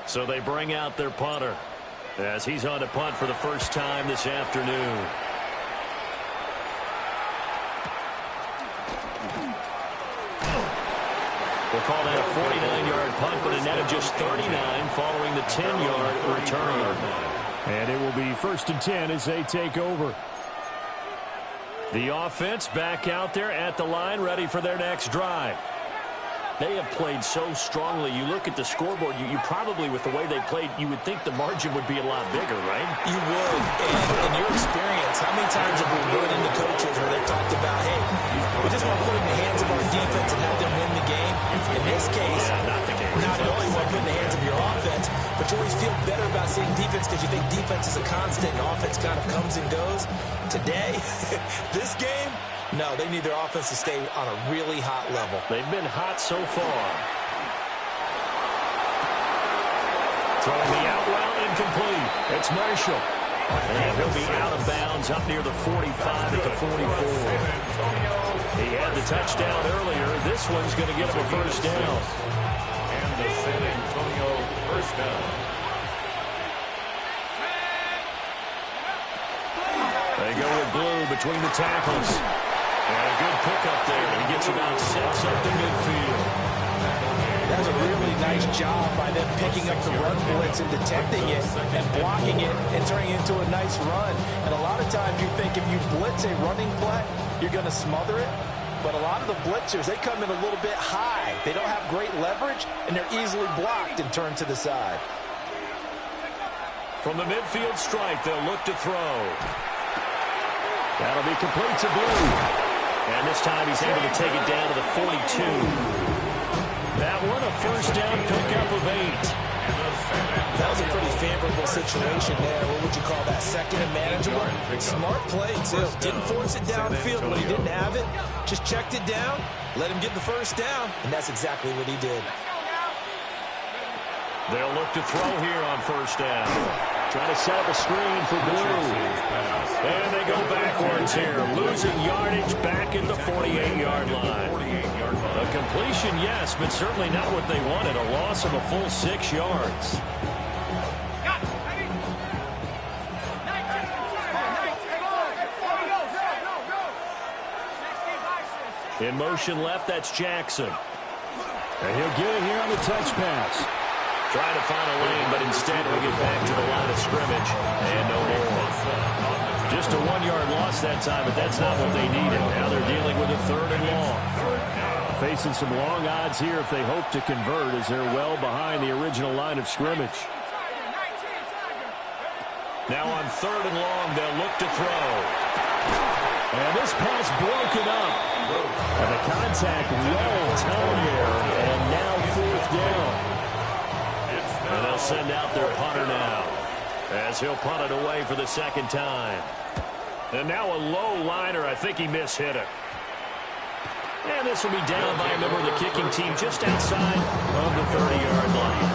[SPEAKER 7] So they bring out their punter as he's on to punt for the first time this afternoon. We'll call that a 49-yard punt, but a net of just 39 following the 10-yard return. And it will be 1st and 10 as they take over. The offense back out there at the line, ready for their next drive. They have played so strongly. You look at the scoreboard, you probably, with the way they played, you would think the margin would be a lot bigger, right?
[SPEAKER 8] You would. And in your experience, how many times have we run into coaches where they've talked about, hey, we just want to put it in the hands of our defense and have them win the game? In this case, not only want to put it in the hands of your offense, but you always feel better about seeing defense because you think defense is a constant and offense kind of comes and goes. Today, this game, no, they need their offense to stay on a really hot level.
[SPEAKER 7] They've been hot so far. Throwing the out route, incomplete. It's Marshall. And he'll be out of bounds up near the 45 at the 44. He had the touchdown earlier. This one's going to give him a first down.
[SPEAKER 3] And the San Antonio first down.
[SPEAKER 7] They go with Blue between the tackles. And a good pickup there. He gets about 6 up the midfield.
[SPEAKER 8] That was a really nice job by them picking up the run blitz and detecting it and blocking it and turning it into a nice run. And a lot of times you think if you blitz a running play, you're going to smother it. But a lot of the blitzers, they come in a little bit high. They don't have great leverage, and they're easily blocked and turned to the side.
[SPEAKER 7] From the midfield strike, they'll look to throw. That'll be complete to Blue. And this time he's able to take it down to the 42. That one a first down pickup of 8.
[SPEAKER 8] That was a pretty favorable situation there. What would you call that? 2nd and manageable? Smart play, too. Didn't force it downfield when he didn't have it. Just checked it down, let him get the first down, and that's exactly what he did.
[SPEAKER 7] They'll look to throw here on first down. Trying to set up a screen for Blue. And they go backwards here. Losing yardage back at the 48-yard line. A completion, yes, but certainly not what they wanted. A loss of a full 6 yards. In motion left, that's Jackson. And he'll get it here on the touch pass. Trying to find a lane, but instead he'll get back to the line of scrimmage. And no more. Just a 1-yard loss that time, but that's not what they needed. Now they're dealing with a 3rd and long. Facing some long odds here if they hope to convert as they're well behind the original line of scrimmage. Now on 3rd and long, they'll look to throw. And this pass broken up. And the contact well timed there. And now 4th down. And they'll send out their punter now as he'll punt it away for the 2nd time. And now a low liner. I think he mishit it. And this will be down by a member of the kicking team just outside of the 30-yard line.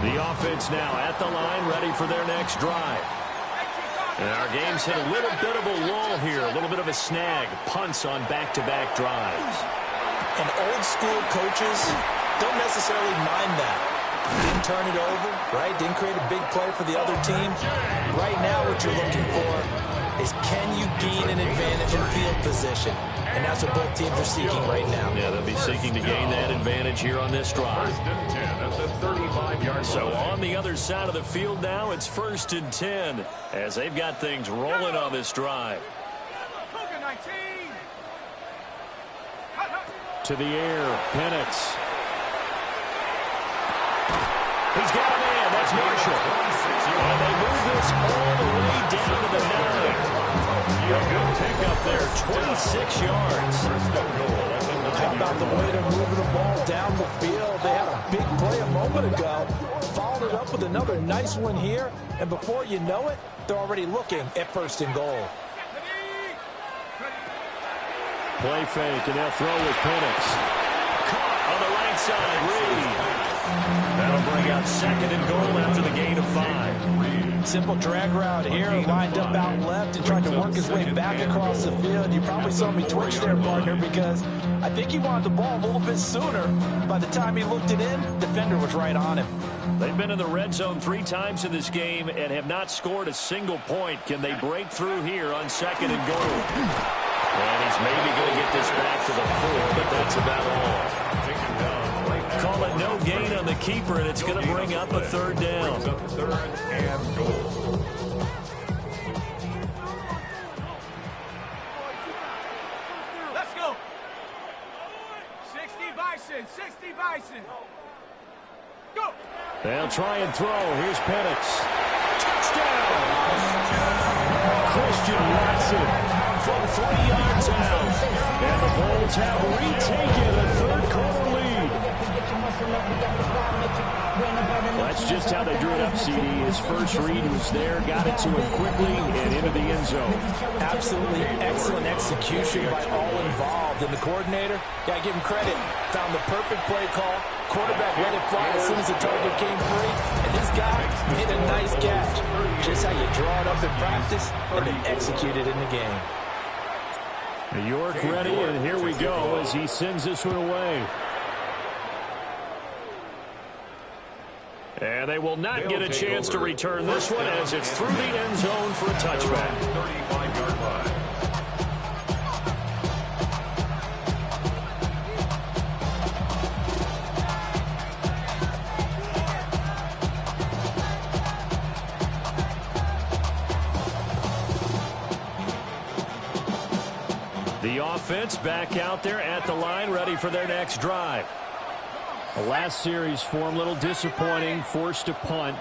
[SPEAKER 7] The offense now at the line, ready for their next drive. And our game's hit a little bit of a lull here, a little bit of a snag. Punts on back-to-back drives.
[SPEAKER 8] And old-school coaches don't necessarily mind that. Didn't turn it over, right? Didn't create a big play for the other team. Right now what you're looking for is can you gain an advantage in field position? And that's what both teams are seeking right now.
[SPEAKER 7] Yeah, they'll be seeking to gain that advantage here on this drive.
[SPEAKER 3] First and 10 at the 35-yard
[SPEAKER 7] So
[SPEAKER 3] line.
[SPEAKER 7] on the other side of the field now, it's 1st and 10 as they've got things rolling on this drive. To the air, Penix. He's got a man. That's Marshall. And they move this all the way down to the 9. A good pickup there, 26 yards.
[SPEAKER 8] How about the way they're moving the ball down the field? They had a big play a moment ago. Followed it up with another nice one here. And before you know it, they're already looking at 1st and goal.
[SPEAKER 7] Play fake, and they'll throw with Penix. Caught on the right side, Reed. That'll bring out 2nd and goal after the gain of 5.
[SPEAKER 8] Simple drag route here, lined up out left and tried to work his way back across the field. You probably saw me twitch there, partner, because I think he wanted the ball a little bit sooner. By the time he looked it in, defender was right on him.
[SPEAKER 7] They've been in the red zone 3 times in this game and have not scored a single point. Can they break through here on 2nd and goal? And he's maybe going to get this back to the 4, but that's about all. Call it no gain on the keeper, and it's going to bring up a 3rd down.
[SPEAKER 3] 3rd and goal.
[SPEAKER 4] Let's go. 60 Bison, 60 Bison. Go.
[SPEAKER 7] They'll try and throw. Here's Penix. Touchdown! Christian Watson from 3 yards out. And the Bulls have retaken a 3rd-quarter lead. That's just how they drew it up, CD. His first read was there, got it to him quickly, and into the end zone.
[SPEAKER 8] Absolutely excellent execution by all involved. And the coordinator, got to give him credit, found the perfect play call. Quarterback let it fly as soon as the target came free. And this guy hit a nice catch. Just how you draw it up in practice and then execute it in the game.
[SPEAKER 7] York ready, and here we go as he sends this one away. And they will not get a chance to return this one as it's through the end zone for a touchback.
[SPEAKER 3] 35-yard line.
[SPEAKER 7] The offense back out there at the line, ready for their next drive. The last series for them, a little disappointing, forced to punt.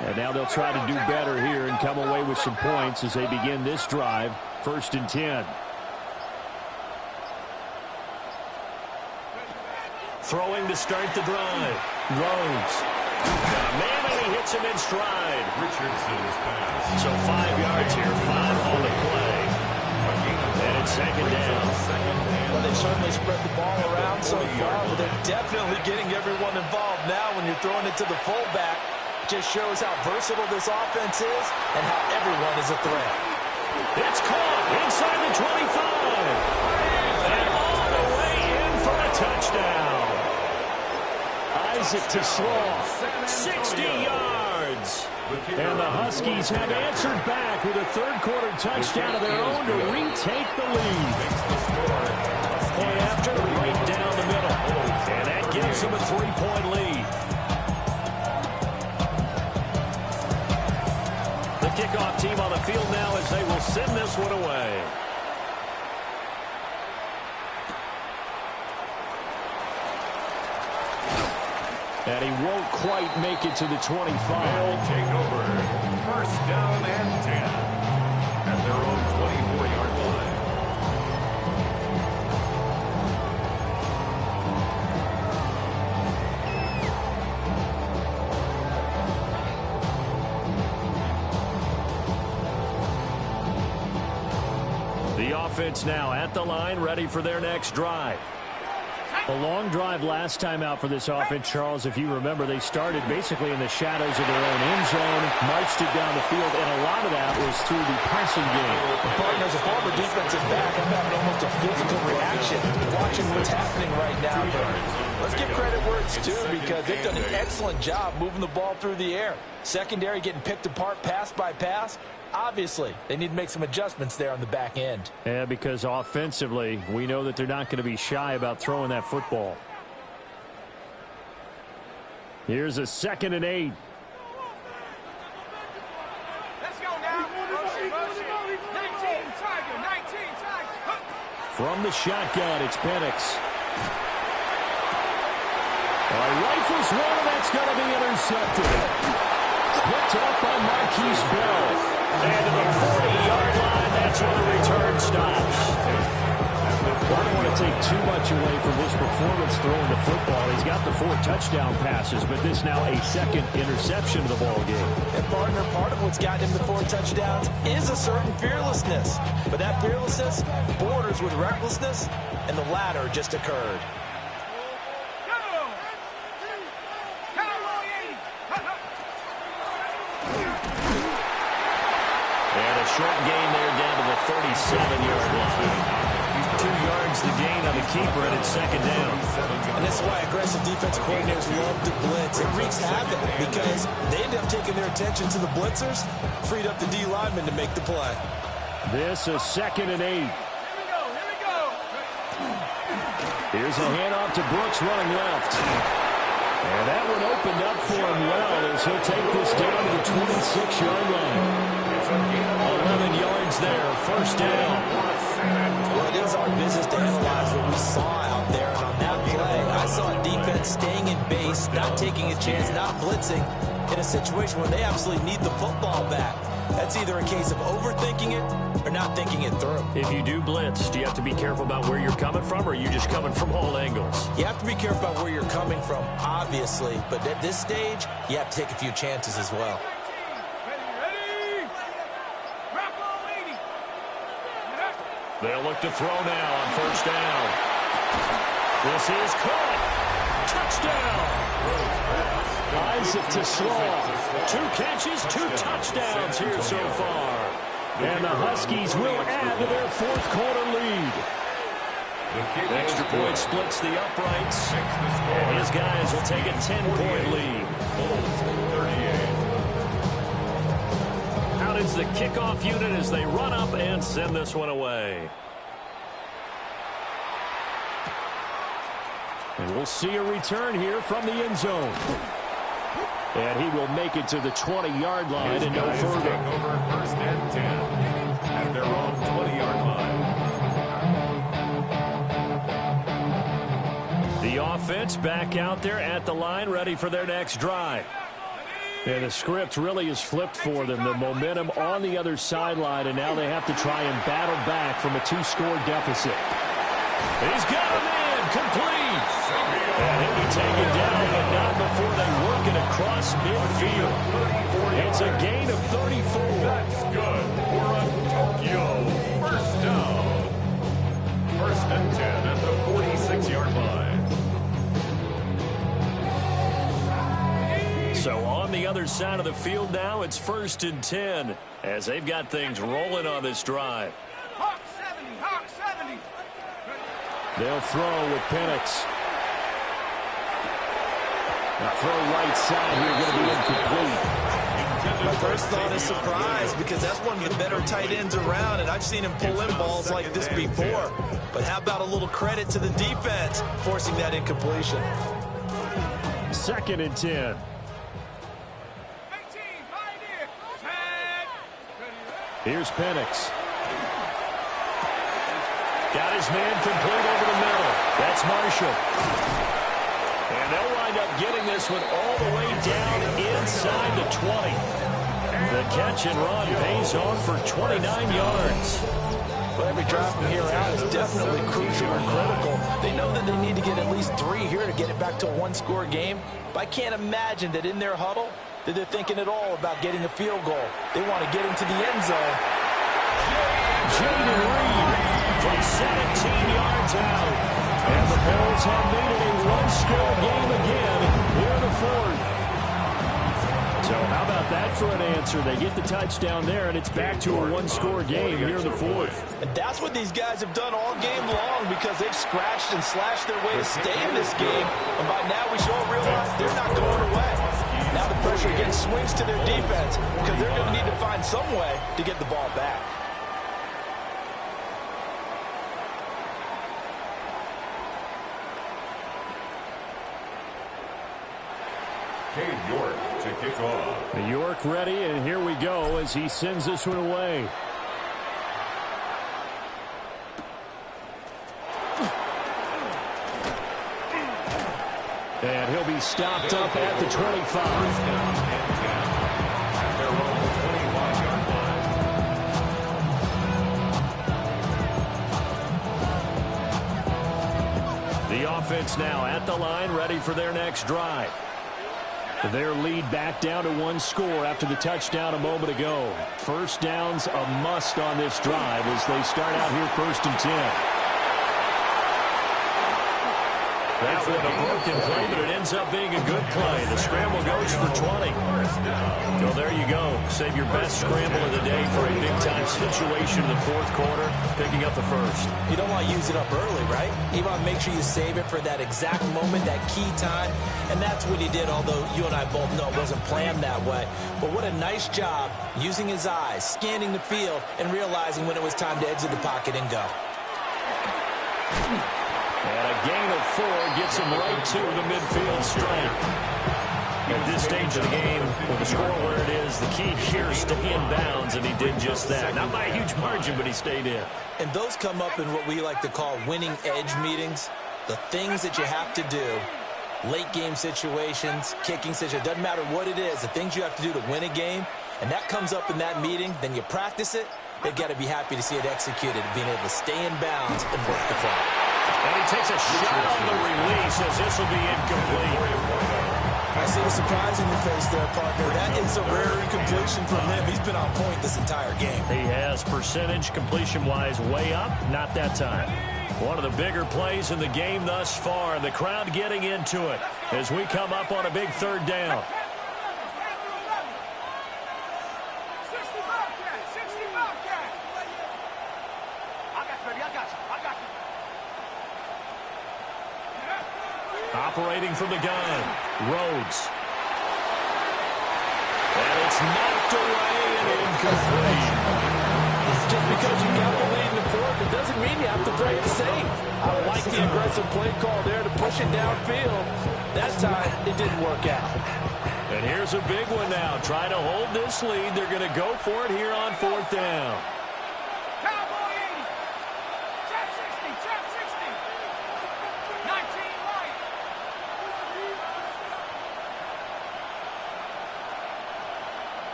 [SPEAKER 7] And now they'll try to do better here and come away with some points as they begin this drive, 1st and 10. Throwing to start the drive. Rhodes. Man, and he hits him in stride.
[SPEAKER 3] Richardson's pass.
[SPEAKER 7] So 5 yards here, 5 on the play. And it's 2nd down.
[SPEAKER 8] Well, they certainly spread the ball around so far, but they're definitely getting everyone involved now when you're throwing it to the fullback. Just shows how versatile this offense is and how everyone is a threat.
[SPEAKER 7] It's caught inside the 25. And all the way in for a touchdown. Isaac to Slaw. 60 yards. And the Huskies have answered back with a 3rd-quarter touchdown of their own to retake the lead. Point after, right down the middle. And that gives them a 3-point lead. The kickoff team on the field now as they will send this one away. And he won't quite make it to the 25.
[SPEAKER 3] They'll take over. 1st down and 10 at their own 24-yard line.
[SPEAKER 7] The offense now at the line, ready for their next drive. A long drive last time out for this offense, Charles. If you remember, they started basically in the shadows of their own end zone, marched it down the field, and a lot of that was through the passing game.
[SPEAKER 8] Partner, as a former defensive back, I'm having almost a physical reaction watching what's happening right now. But let's give credit where it's due because they've done an excellent job moving the ball through the air. Secondary getting picked apart pass by pass. Obviously, they need to make some adjustments there on the back end.
[SPEAKER 7] Yeah, because offensively, we know that they're not going to be shy about throwing that football. Here's a 2nd and 8.
[SPEAKER 4] Let's go now. Motion, motion. 19, Tiger, 19, Tiger.
[SPEAKER 7] From the shotgun, it's Penix. Rifles one, and that's going to be intercepted. Picked up by Marquise Bell. And to the 40-yard line, that's where the return stops. Well, I don't want to take too much away from his performance throwing the football. He's got the 4 touchdown passes, but this now a 2nd interception of the ball game.
[SPEAKER 8] And partner, part of what's gotten him the 4 touchdowns is a certain fearlessness. But that fearlessness borders with recklessness, and the latter just occurred.
[SPEAKER 7] Short gain there down to the 37-yard line. 2 yards the gain on the keeper, and it's 2nd down.
[SPEAKER 8] And that's why aggressive defensive coordinators love to blitz. It wreaks havoc because they end up taking their attention to the blitzers, freed up the D lineman to make the play.
[SPEAKER 7] This is 2nd and 8.
[SPEAKER 4] Here we go.
[SPEAKER 7] Here's a handoff to Brooks running left. And that one opened up for him well as he'll take this down to the 26-yard line. 11 yards there, 1st down.
[SPEAKER 8] Well, it is our business to analyze what we saw out there. And on that play, I saw a defense staying in base, not taking a chance, not blitzing, in a situation where they absolutely need the football back. That's either a case of overthinking it or not thinking it through.
[SPEAKER 7] If you do blitz, do you have to be careful about where you're coming from, or are you just coming from all angles?
[SPEAKER 8] You have to be careful about where you're coming from, obviously. But at this stage, you have to take a few chances as well.
[SPEAKER 7] They'll look to throw now on 1st down. This is caught. Touchdown. Isaac to Slaw. 2 catches, 2 touchdowns here so far. And the Huskies will add to their 4th quarter lead. The extra point splits the uprights. And his guys will take a 10-point lead. Out is the kickoff unit as they run up and send this one away. And we'll see a return here from the end zone. And he will make it to the 20-yard line and no further.
[SPEAKER 3] Over 1st and 10 at their own 20-yard line.
[SPEAKER 7] The offense back out there at the line, ready for their next drive. And the script really is flipped for them. The momentum on the other sideline, and now they have to try and battle back from a 2-score deficit. He's got him in, complete. And he'll be taken down, but not before they work it across midfield. It's a gain of 34.
[SPEAKER 3] That's good for a Tokyo 1st down. 1st and 10 at the 46-yard line.
[SPEAKER 7] So on the other side of the field now, it's 1st and 10 as they've got things rolling on this drive.
[SPEAKER 4] Hawk 70, Hawk 70.
[SPEAKER 7] They'll throw with Penix. The throw right side here going to be incomplete.
[SPEAKER 8] My first thought is surprise because that's one of the better tight ends around, and I've seen him pull in balls like this before. But how about a little credit to the defense forcing that incompletion?
[SPEAKER 7] 2nd and 10. Here's Penix. Got his man complete over the middle. That's Marshall. And they'll wind up getting this one all the way down inside the 20. The catch and run pays off for 29 yards.
[SPEAKER 8] But every drive from here out is definitely crucial and critical. They know that they need to get at least 3 here to get it back to a 1-score game. But I can't imagine that in their huddle that they're thinking at all about getting a field goal. They want to get into the end zone.
[SPEAKER 7] Jaden Reed from 17 yards out. And the Bulls have made it a 1-score game again here in the 4th. So how about that for an answer? They get the touchdown there, and it's back to a 1-score game here in the 4th.
[SPEAKER 8] And that's what these guys have done all game long because they've scratched and slashed their way to stay in this game. And by now we should all realize they're not going away. Now the pressure again swings to their defense because they're going to need to find some way to get the ball back.
[SPEAKER 3] Cade York to kick off.
[SPEAKER 7] York ready, and here we go as he sends this one away. And he'll be stopped up at the 25. The offense now at the line, ready for their next drive. Their lead back down to 1 score after the touchdown a moment ago. First down's a must on this drive as they start out here 1st and 10. That was a broken play, but it ends up being a good play. The scramble goes for 20. Well, there you go. Save your best scramble of the day for a big-time situation in the 4th quarter, picking up the first.
[SPEAKER 8] You don't want to use it up early, right? You want to make sure you save it for that exact moment, that key time. And that's what he did, although you and I both know it wasn't planned that way. But what a nice job using his eyes, scanning the field, and realizing when it was time to exit the pocket and go.
[SPEAKER 7] And a gain of 4 gets him right to the midfield stripe. At this stage of the game, with the score where it is, the key here is stay in bounds, and he did just that. Not by a huge margin, but he stayed in.
[SPEAKER 8] And those come up in what we like to call winning edge meetings. The things that you have to do, late game situations, kicking situations, doesn't matter what it is, the things you have to do to win a game, and that comes up in that meeting, then you practice it, they've got to be happy to see it executed, being able to stay in bounds and work the clock.
[SPEAKER 7] And he takes a shot on the release as this will be incomplete.
[SPEAKER 8] I see the surprise in your face there, partner. That is a rare incompletion from him. He's been on point this entire game.
[SPEAKER 7] He has percentage completion-wise way up, not that time. One of the bigger plays in the game thus far. The crowd getting into it as we come up on a big 3rd down. Operating from the gun, Rhodes. And it's knocked away and incomplete.
[SPEAKER 8] Just because you got the lead in the 4th, it doesn't mean you have to play it safe. I like the aggressive play call there to push it downfield. That time, it didn't work out.
[SPEAKER 7] And here's a big one now. Trying to hold this lead. They're going to go for it here on 4th down.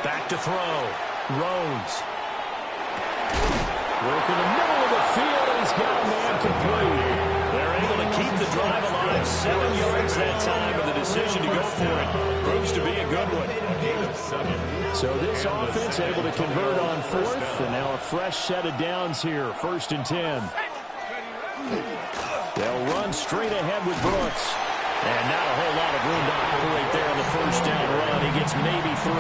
[SPEAKER 7] Back to throw. Rhodes. Work in the middle of the field, and he's got a man complete. They're able to keep the drive alive. 7 yards that time, and the decision to go for it proves to be a good one. So this offense able to convert on 4th, and now a fresh set of downs here. 1st and 10. They'll run straight ahead with Brooks. And not a whole lot of room to operate there on the 1st down run. He gets maybe 3.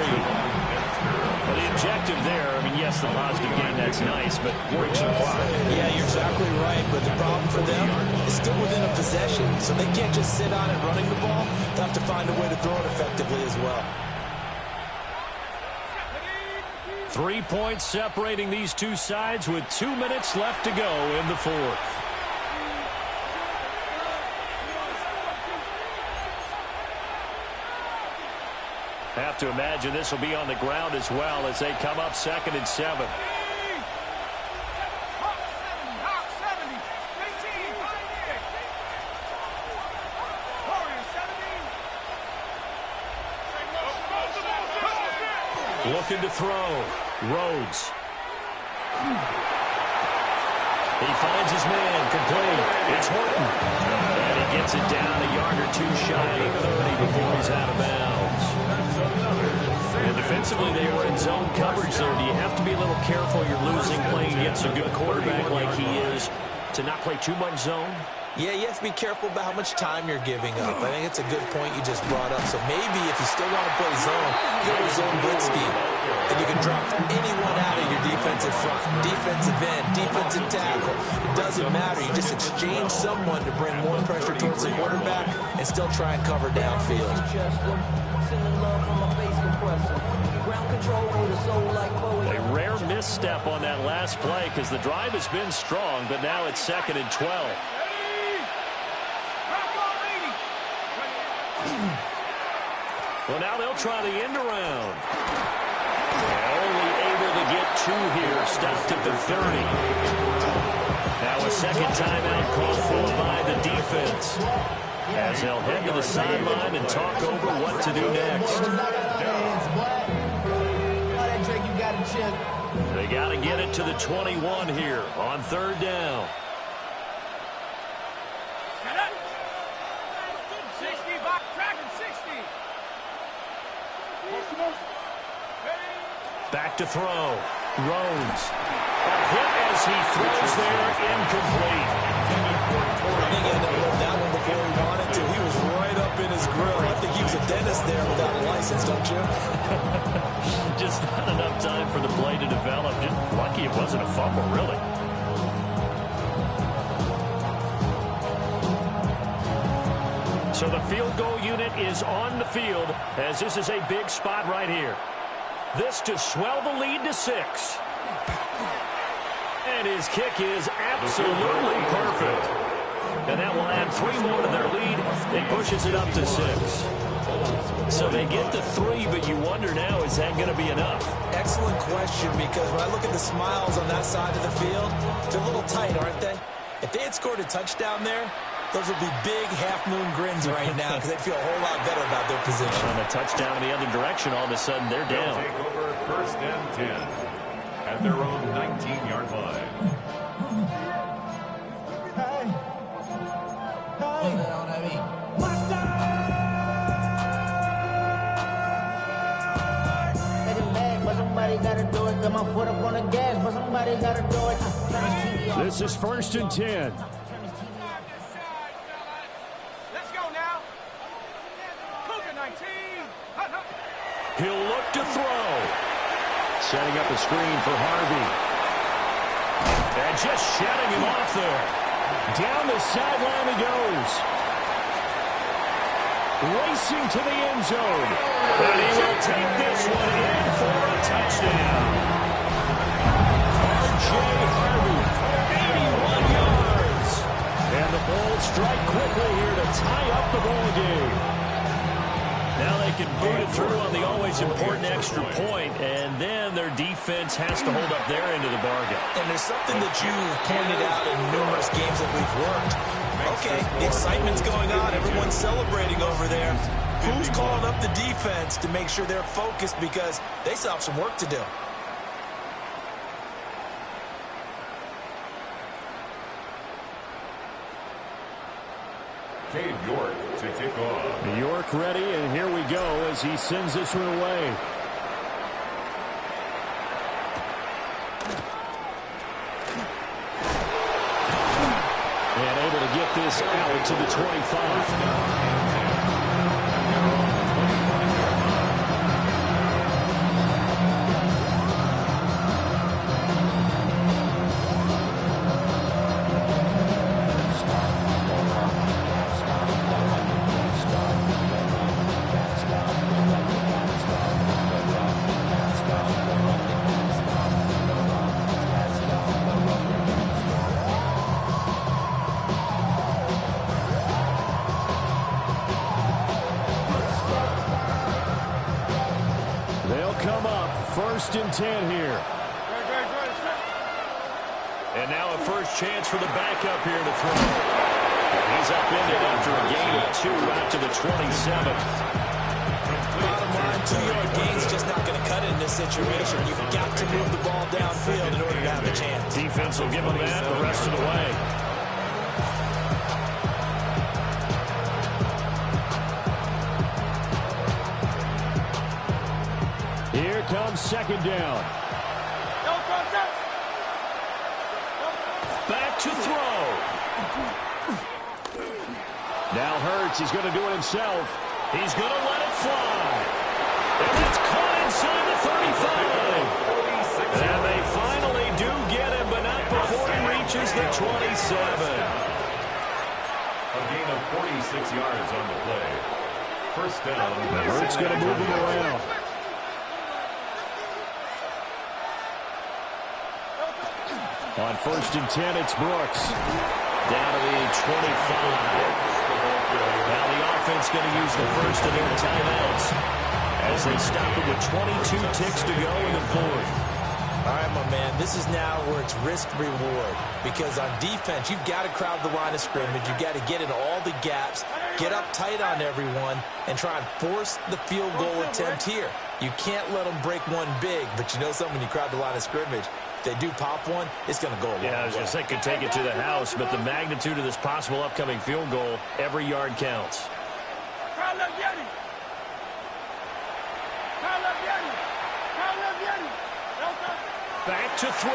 [SPEAKER 7] Well, the objective there, I mean, yes, the positive gain, that's nice, but work some clock.
[SPEAKER 8] Yeah, you're exactly right, but the problem for them is still within a possession, so they can't just sit on it running the ball. They have to find a way to throw it effectively as well.
[SPEAKER 7] 3 points separating these two sides with 2 minutes left to go in the 4th. Have to imagine this will be on the ground as well as they come up 2nd and 7. Looking to throw. Rhodes. He finds his man complete. It's Horton. And he gets it down a yard or 2 shy of 30 before he's out of bounds. And defensively, they were in zone coverage there. Do you have to be a little careful? You're losing playing against a good quarterback like he is to not play too much zone?
[SPEAKER 8] Yeah, you have to be careful about how much time you're giving up. I think it's a good point you just brought up. So maybe if you still want to play zone, go to zone blitz scheme. And you can drop anyone out of your defense defensive front, defensive end, defensive tackle. It doesn't matter. You just exchange someone to bring more pressure towards the quarterback and still try and cover downfield.
[SPEAKER 7] A rare misstep on that last play because the drive has been strong, but now it's 2nd and 12. Well, now they'll try the end around. Only able to get 2 here, stopped at the 30. Now a second timeout called for by the defense, as they'll head to the sideline and talk over what to do next. They got to get it to the 21 here on 3rd down. Back to throw. Rhodes. A hit as he throws there, incomplete.
[SPEAKER 8] I think he had to hold that one before he wanted to. He was right up in his grill. I think he was a dentist there without a license, don't you?
[SPEAKER 7] Just not enough time for the play to develop. Just lucky it wasn't a fumble, really. So the field goal unit is on the field, as this is a big spot right here. This to swell the lead to 6. And his kick is absolutely perfect. And that will add 3 more to their lead. It pushes it up to 6. So they get to 3, but you wonder now, is that going to be enough?
[SPEAKER 8] Excellent question, because when I look at the smiles on that side of the field, they're a little tight, aren't they? If they had scored a touchdown there, those would be big half-moon grins right now because they'd feel a whole lot better about their position.
[SPEAKER 7] On a touchdown in the other direction, all of a sudden they're down.
[SPEAKER 3] They'll take over 1st and 10 at their own 19-yard line.
[SPEAKER 7] This is 1st and 10. He'll look to throw. Setting up a screen for Harvey. And just shutting him off there. Down the sideline he goes. Racing to the end zone. And he will take this one in for a touchdown. R.J. Harvey, 81 yards. And the Bulls strike quickly here to tie up the ball game. Now they can boot it through on the always important extra point, and then their defense has to hold up their end of the bargain.
[SPEAKER 8] And there's something that you've pointed out in numerous games that we've worked. Okay, the excitement's going on. Everyone's celebrating over there. Who's calling up the defense to make sure they're focused because they still have some work to do?
[SPEAKER 3] Cade York to kick off.
[SPEAKER 7] York ready, and here we go as he sends this one away. And able to get this out to the 25. Come up 1st and 10 here. And now a first chance for the backup here to throw. He's upended after a gain of 2 out to the 27th.
[SPEAKER 8] Bottom line, 2-yard gain's just not going to cut it in this situation. You've got to move the ball downfield in order to have a chance.
[SPEAKER 7] Defense will give them that the rest of the way. Here comes 2nd down. Back to throw. Now Hurts, he's going to do it himself. He's going to let it fly. And it's caught inside the 35. And they finally
[SPEAKER 3] A gain of 46 yards on the play. First down.
[SPEAKER 7] Hurts going to move him around. On 1st and 10, it's Brooks. Down to the 25. Now the offense going to use the first of their timeouts as they stop it with 22 ticks to go in the 4th.
[SPEAKER 8] All right, my man, this is now where it's risk-reward, because on defense, you've got to crowd the line of scrimmage. You've got to get in all the gaps, get up tight on everyone, and try and force the field goal attempt here. You can't let them break one big, but you know something, when you crowd the line of scrimmage, if they do pop one, it's going to go a long way.
[SPEAKER 7] Yeah, I was going to say, could take it to the house, but the magnitude of this possible upcoming field goal, every yard counts. Back to throw.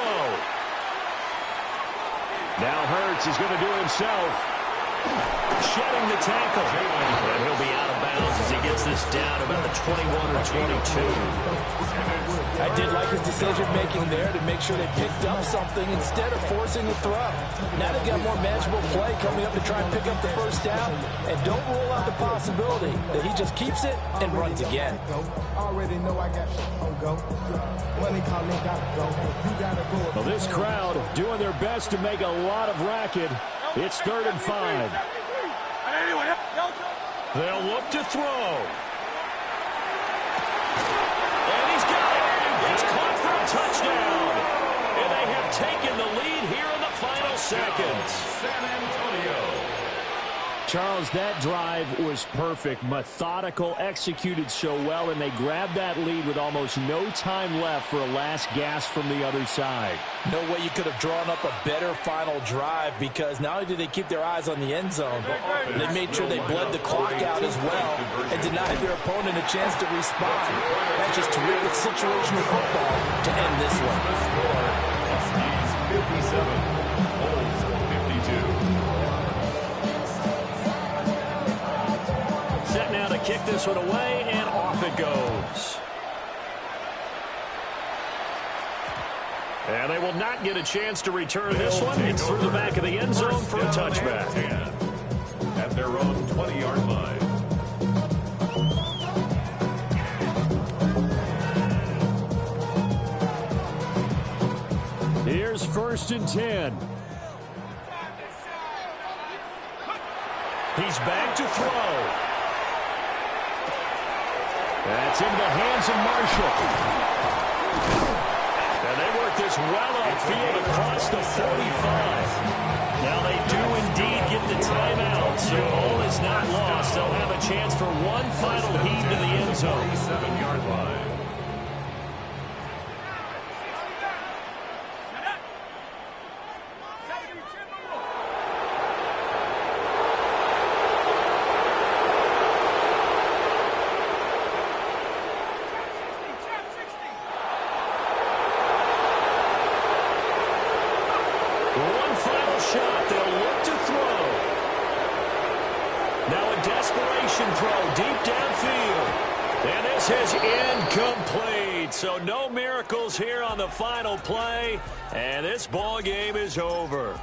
[SPEAKER 7] Now Hurts is going to do it himself. Shedding the tackle. And he'll be out of bounds as he gets this down about the 21 or 22.
[SPEAKER 8] I did like his decision-making there to make sure they picked up something instead of forcing a throw. Now they've got more manageable play coming up to try and pick up the first down. And don't rule out the possibility that he just keeps it and runs again.
[SPEAKER 5] Already know I got on go. Money calling, gotta go. You gotta go.
[SPEAKER 7] Well, this crowd doing their best to make a lot of racket. It's 3rd and 5. They'll look to throw. And he's got it. It's caught for a touchdown. And they have taken the lead here in the final seconds.
[SPEAKER 3] San Antonio.
[SPEAKER 7] Charles, that drive was perfect. Methodical, executed so well, and they grabbed that lead with almost no time left for a last gasp from the other side.
[SPEAKER 8] No way you could have drawn up a better final drive, because not only did they keep their eyes on the end zone, they made sure they bled the clock out as well and denied their opponent a chance to respond. That's just terrific situational football to end this one.
[SPEAKER 3] Huskies 57, Bulls 52.
[SPEAKER 7] Set now to kick this one away, and off it goes. And they will not get a chance to return this one. It's through the back of the end zone for a touchback.
[SPEAKER 3] At their own 20-yard line.
[SPEAKER 7] Here's 1st and 10. He's back to throw. That's into the hands of Marshall. And they work this well upfield across the 45. Now they do indeed get the timeout, so all is not lost. They'll have a chance for one final heave to the end zone.
[SPEAKER 3] 37-yard line.
[SPEAKER 7] One final shot. They'll look to throw. Now a desperation throw deep downfield. And this is incomplete. So no miracles here on the final play. And this ball game is over.